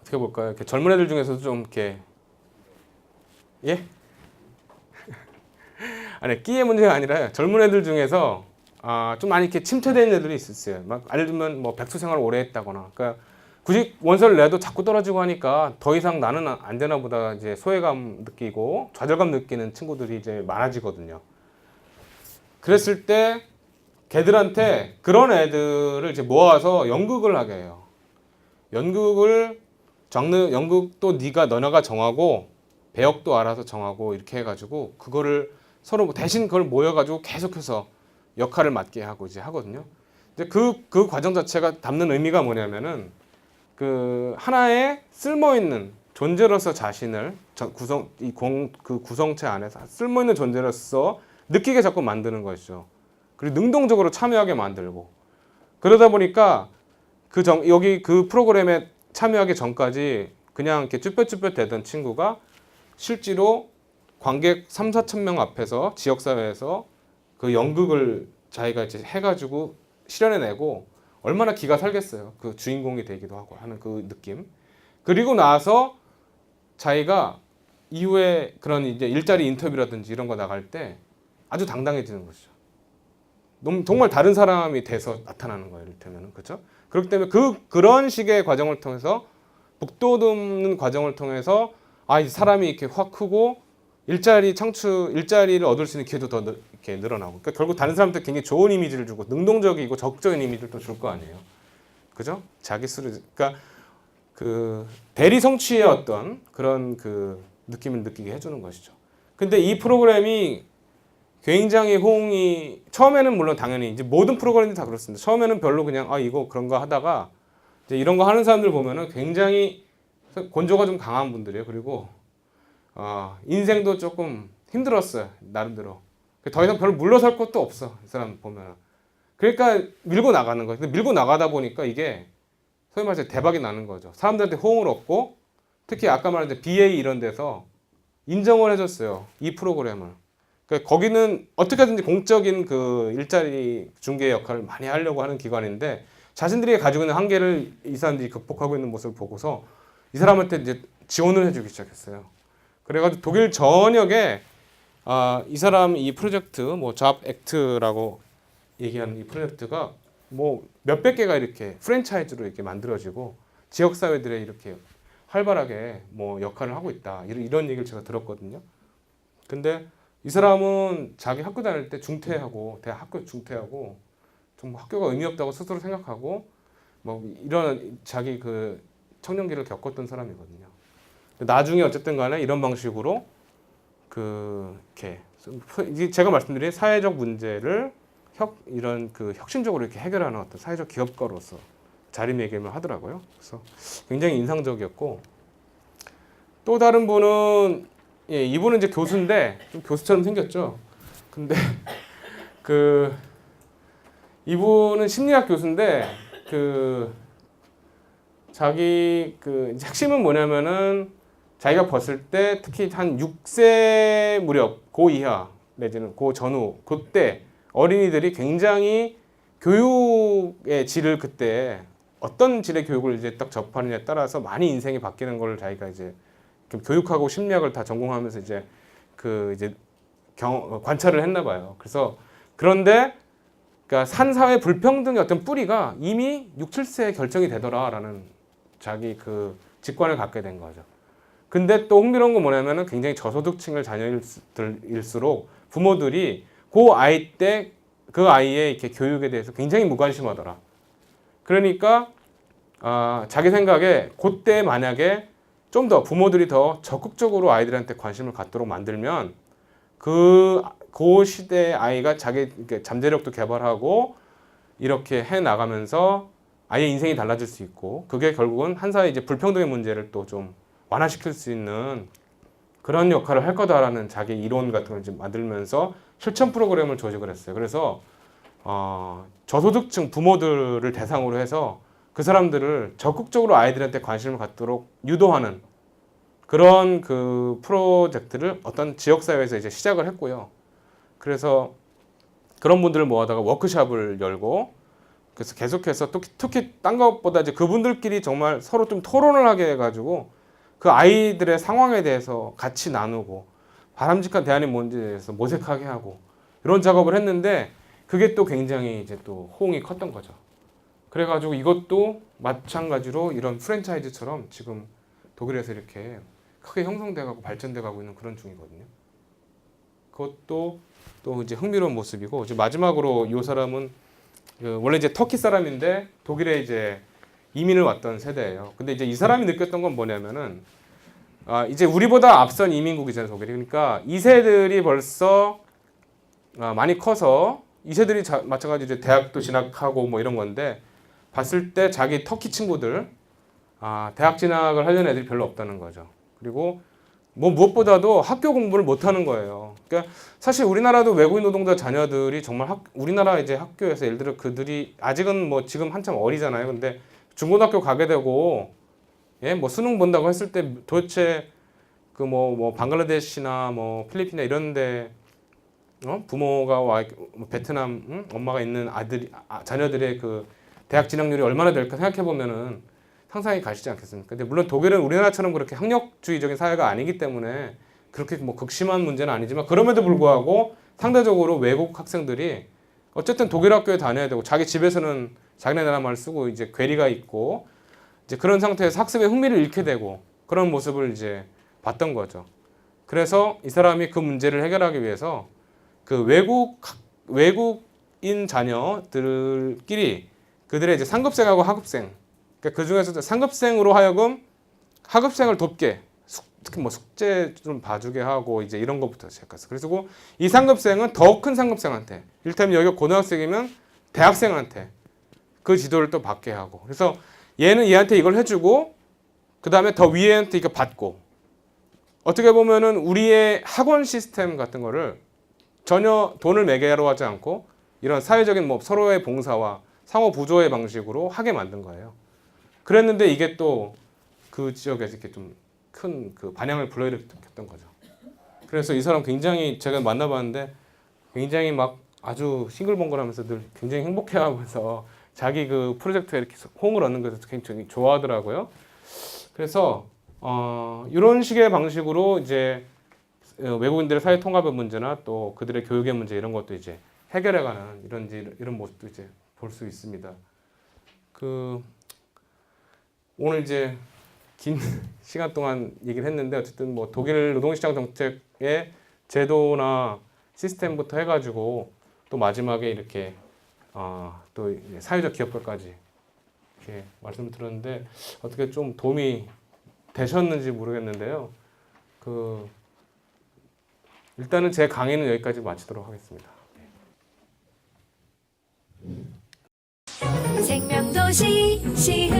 어떻게 볼까요? 이렇게 젊은 애들 중에서도 좀 이렇게 예? 아니 끼의 문제가 아니라 젊은 애들 중에서 좀 많이 이렇게 침체된 애들이 있었어요. 막 예를 들면 뭐 백수 생활을 오래 했다거나, 그러니까 구직 원서를 내도 자꾸 떨어지고 하니까 더 이상 나는 안 되나 보다 이제 소외감 느끼고 좌절감 느끼는 친구들이 이제 많아지거든요. 그랬을 때 걔들한테 그런 애들을 이제 모아서 연극을 하게 해요. 연극도 너네가 정하고 배역도 알아서 정하고 이렇게 해가지고 그거를 서로 대신 그걸 모여가지고 계속해서 역할을 맡게 하고 이제 하거든요. 이제 그 과정 자체가 담는 의미가 뭐냐면은 그 하나의 쓸모있는 존재로서 자신을 그 구성체 안에서 쓸모있는 존재로서 느끼게 자꾸 만드는 것이죠. 그리고 능동적으로 참여하게 만들고 그러다 보니까 여기 그 프로그램에 참여하기 전까지 그냥 이렇게 쭈뼛쭈뼛 대던 친구가 실제로 관객 3-4천 명 앞에서 지역사회에서 그 연극을 자기가 이제 해가지고 실현해내고 얼마나 기가 살겠어요. 그 주인공이 되기도 하고 하는 그 느낌. 그리고 나서 자기가 이후에 그런 이제 일자리 인터뷰라든지 이런 거 나갈 때 아주 당당해지는 거죠. 정말 다른 사람이 돼서 나타나는 거예요. 이를테면 그렇죠? 그렇기 때문에 그런 식의 과정을 통해서 북돋우는 과정을 통해서 이 사람이 이렇게 확 크고 일자리를 얻을 수 있는 기회도 더 이렇게 늘어나고. 그러니까 결국 다른 사람한테 굉장히 좋은 이미지를 주고 능동적이고 적극적인 이미지를 또 줄 거 아니에요. 그죠? 자기 스스로 그러니까 그 대리 성취의 어떤 그런 그 느낌을 느끼게 해주는 것이죠. 근데 이 프로그램이 굉장히 호응이 처음에는 물론 당연히 이제 모든 프로그램들이 다 그렇습니다. 처음에는 별로 그냥 이거 그런 거 하다가 이제 이런 거 하는 사람들 보면은 굉장히 곤조가 좀 강한 분들이에요. 그리고 인생도 조금 힘들었어요. 나름대로. 더 이상 별로 물러설 것도 없어. 이 사람 보면은. 그러니까 밀고 나가는 거예요. 근데 밀고 나가다 보니까 이게 소위 말해서 대박이 나는 거죠. 사람들한테 호응을 얻고 특히 아까 말한 BA 이런 데서 인정을 해줬어요. 이 프로그램을. 그러니까 거기는 어떻게든지 공적인 그 일자리 중개 역할을 많이 하려고 하는 기관인데 자신들이 가지고 있는 한계를 이 사람들이 극복하고 있는 모습을 보고서 이 사람한테 이제 지원을 해주기 시작했어요. 그래가지고 독일 전역에 이 사람 이 프로젝트 뭐 잡 액트라고 얘기하는 이 프로젝트가 뭐 몇백 개가 이렇게 프랜차이즈로 이렇게 만들어지고 지역 사회들에 이렇게 활발하게 뭐 역할을 하고 있다. 이런 얘기를 제가 들었거든요. 근데 이 사람은 자기 학교 다닐 때 중퇴하고 대학 학교 중퇴하고 좀 학교가 의미 없다고 스스로 생각하고 뭐 이런 자기 그 청년기를 겪었던 사람이거든요. 나중에 어쨌든 간에 이런 방식으로 이렇게 제가 말씀드린 사회적 문제를 이런 그 혁신적으로 이렇게 해결하는 어떤 사회적 기업가로서 자리매김을 하더라고요. 그래서 굉장히 인상적이었고 또 다른 분은 이분은 이제 교수인데 좀 교수처럼 생겼죠. 근데 이분은 심리학 교수인데 자기 이제 핵심은 뭐냐면은 자기가 봤을 때 특히 한 6세 무렵 고 이하 내지는 고 전후 그때 어린이들이 굉장히 교육의 질을 그때 어떤 질의 교육을 이제 딱 접하느냐에 따라서 많이 인생이 바뀌는 걸 자기가 이제 교육하고 심리학을 다 전공하면서 이제 관찰을 했나 봐요. 그래서 그런데 그러니까 산사회 불평등의 어떤 뿌리가 이미 6, 7세에 결정이 되더라라는 자기 직관을 갖게 된 거죠. 근데 또 흥미로운 건 뭐냐면은 굉장히 저소득층의 자녀일수록 부모들이 그 아이의 이렇게 교육에 대해서 굉장히 무관심하더라. 그러니까 자기 생각에 그때 만약에 좀 더 부모들이 더 적극적으로 아이들한테 관심을 갖도록 만들면 그 시대의 아이가 자기 잠재력도 개발하고 이렇게 해 나가면서 아이의 인생이 달라질 수 있고 그게 결국은 한 사회 이제 불평등의 문제를 또 좀 완화시킬 수 있는 그런 역할을 할 거다라는 자기 이론 같은 걸 이제 만들면서 실천 프로그램을 조직을 했어요. 그래서 저소득층 부모들을 대상으로 해서 그 사람들을 적극적으로 아이들한테 관심을 갖도록 유도하는 그런 프로젝트를 어떤 지역사회에서 이제 시작을 했고요. 그래서 그런 분들을 모아다가 워크숍을 열고 그래서 계속해서 특히 딴 것보다 이제 그분들끼리 정말 서로 좀 토론을 하게 해가지고 그 아이들의 상황에 대해서 같이 나누고 바람직한 대안이 뭔지에 대해서 모색하게 하고 이런 작업을 했는데 그게 또 굉장히 이제 또 호응이 컸던 거죠. 그래가지고 이것도 마찬가지로 이런 프랜차이즈처럼 지금 독일에서 이렇게 크게 형성돼가고 발전돼가고 있는 그런 중이거든요. 그것도 또 이제 흥미로운 모습이고 이제 마지막으로 이 사람은 원래 이제 터키 사람인데 독일에 이제 이민을 왔던 세대예요. 근데 이제 이 사람이 느꼈던 건 뭐냐면은 이제 우리보다 앞선 이민국이잖아요, 독일이. 그러니까 2세들이 벌써 많이 커서 2세들이 마찬가지로 이제 대학도 진학하고 뭐 이런 건데 봤을 때 자기 터키 친구들 대학 진학을 하려는 애들이 별로 없다는 거죠. 그리고 뭐 무엇보다도 학교 공부를 못 하는 거예요. 그러니까 사실 우리나라도 외국인 노동자 자녀들이 정말 우리나라 이제 학교에서 예를 들어 그들이 아직은 뭐 지금 한참 어리잖아요. 근데 중고등학교 가게 되고 뭐 수능 본다고 했을 때 도대체 뭐 방글라데시나 뭐 필리핀이나 이런데 부모가 베트남 엄마가 있는 자녀들의 대학 진학률이 얼마나 될까 생각해 보면은 상상이 가시지 않겠습니까? 근데 물론 독일은 우리나라처럼 그렇게 학력주의적인 사회가 아니기 때문에 그렇게 뭐 극심한 문제는 아니지만 그럼에도 불구하고 상대적으로 외국 학생들이 어쨌든 독일 학교에 다녀야 되고 자기 집에서는 자기네 나라 말 쓰고 이제 괴리가 있고 이제 그런 상태에서 학습에 흥미를 잃게 되고 그런 모습을 이제 봤던 거죠. 그래서 이 사람이 그 문제를 해결하기 위해서 외국인 자녀들끼리 그들의 이제 상급생하고 하급생 그 중에서 상급생으로 하여금 하급생을 돕게 특히 뭐 숙제 좀 봐주게 하고 이제 이런 것부터 시작했어. 그래서 이 상급생은 더 큰 상급생한테 이를테면 여기가 고등학생이면 대학생한테 그 지도를 또 받게 하고 그래서 얘는 얘한테 이걸 해주고 그 다음에 더 위에한테 이거 받고 어떻게 보면은 우리의 학원 시스템 같은 거를 전혀 돈을 매개로 하지 않고 이런 사회적인 뭐 서로의 봉사와 상호 부조의 방식으로 하게 만든 거예요. 그랬는데 이게 또 그 지역에서 이렇게 좀 큰 반향을 불러일으켰던 거죠. 그래서 이 사람 굉장히 제가 만나봤는데 굉장히 막 아주 싱글벙글하면서 늘 굉장히 행복해하면서 자기 프로젝트에 이렇게 호응을 얻는 것을 굉장히 좋아하더라고요. 그래서 이런 식의 방식으로 이제 외국인들의 사회 통합의 문제나 또 그들의 교육의 문제 이런 것도 이제 해결해가는 이런 모습도 이제 볼 수 있습니다. 오늘 이제 긴 시간 동안 얘기를 했는데 어쨌든 뭐 독일 노동시장 정책의 제도나 시스템부터 해가지고 또 마지막에 이렇게 또 사회적 기업가까지 이렇게 말씀을 드렸는데 어떻게 좀 도움이 되셨는지 모르겠는데요. 일단은 제 강의는 여기까지 마치도록 하겠습니다. 생명도시 시흥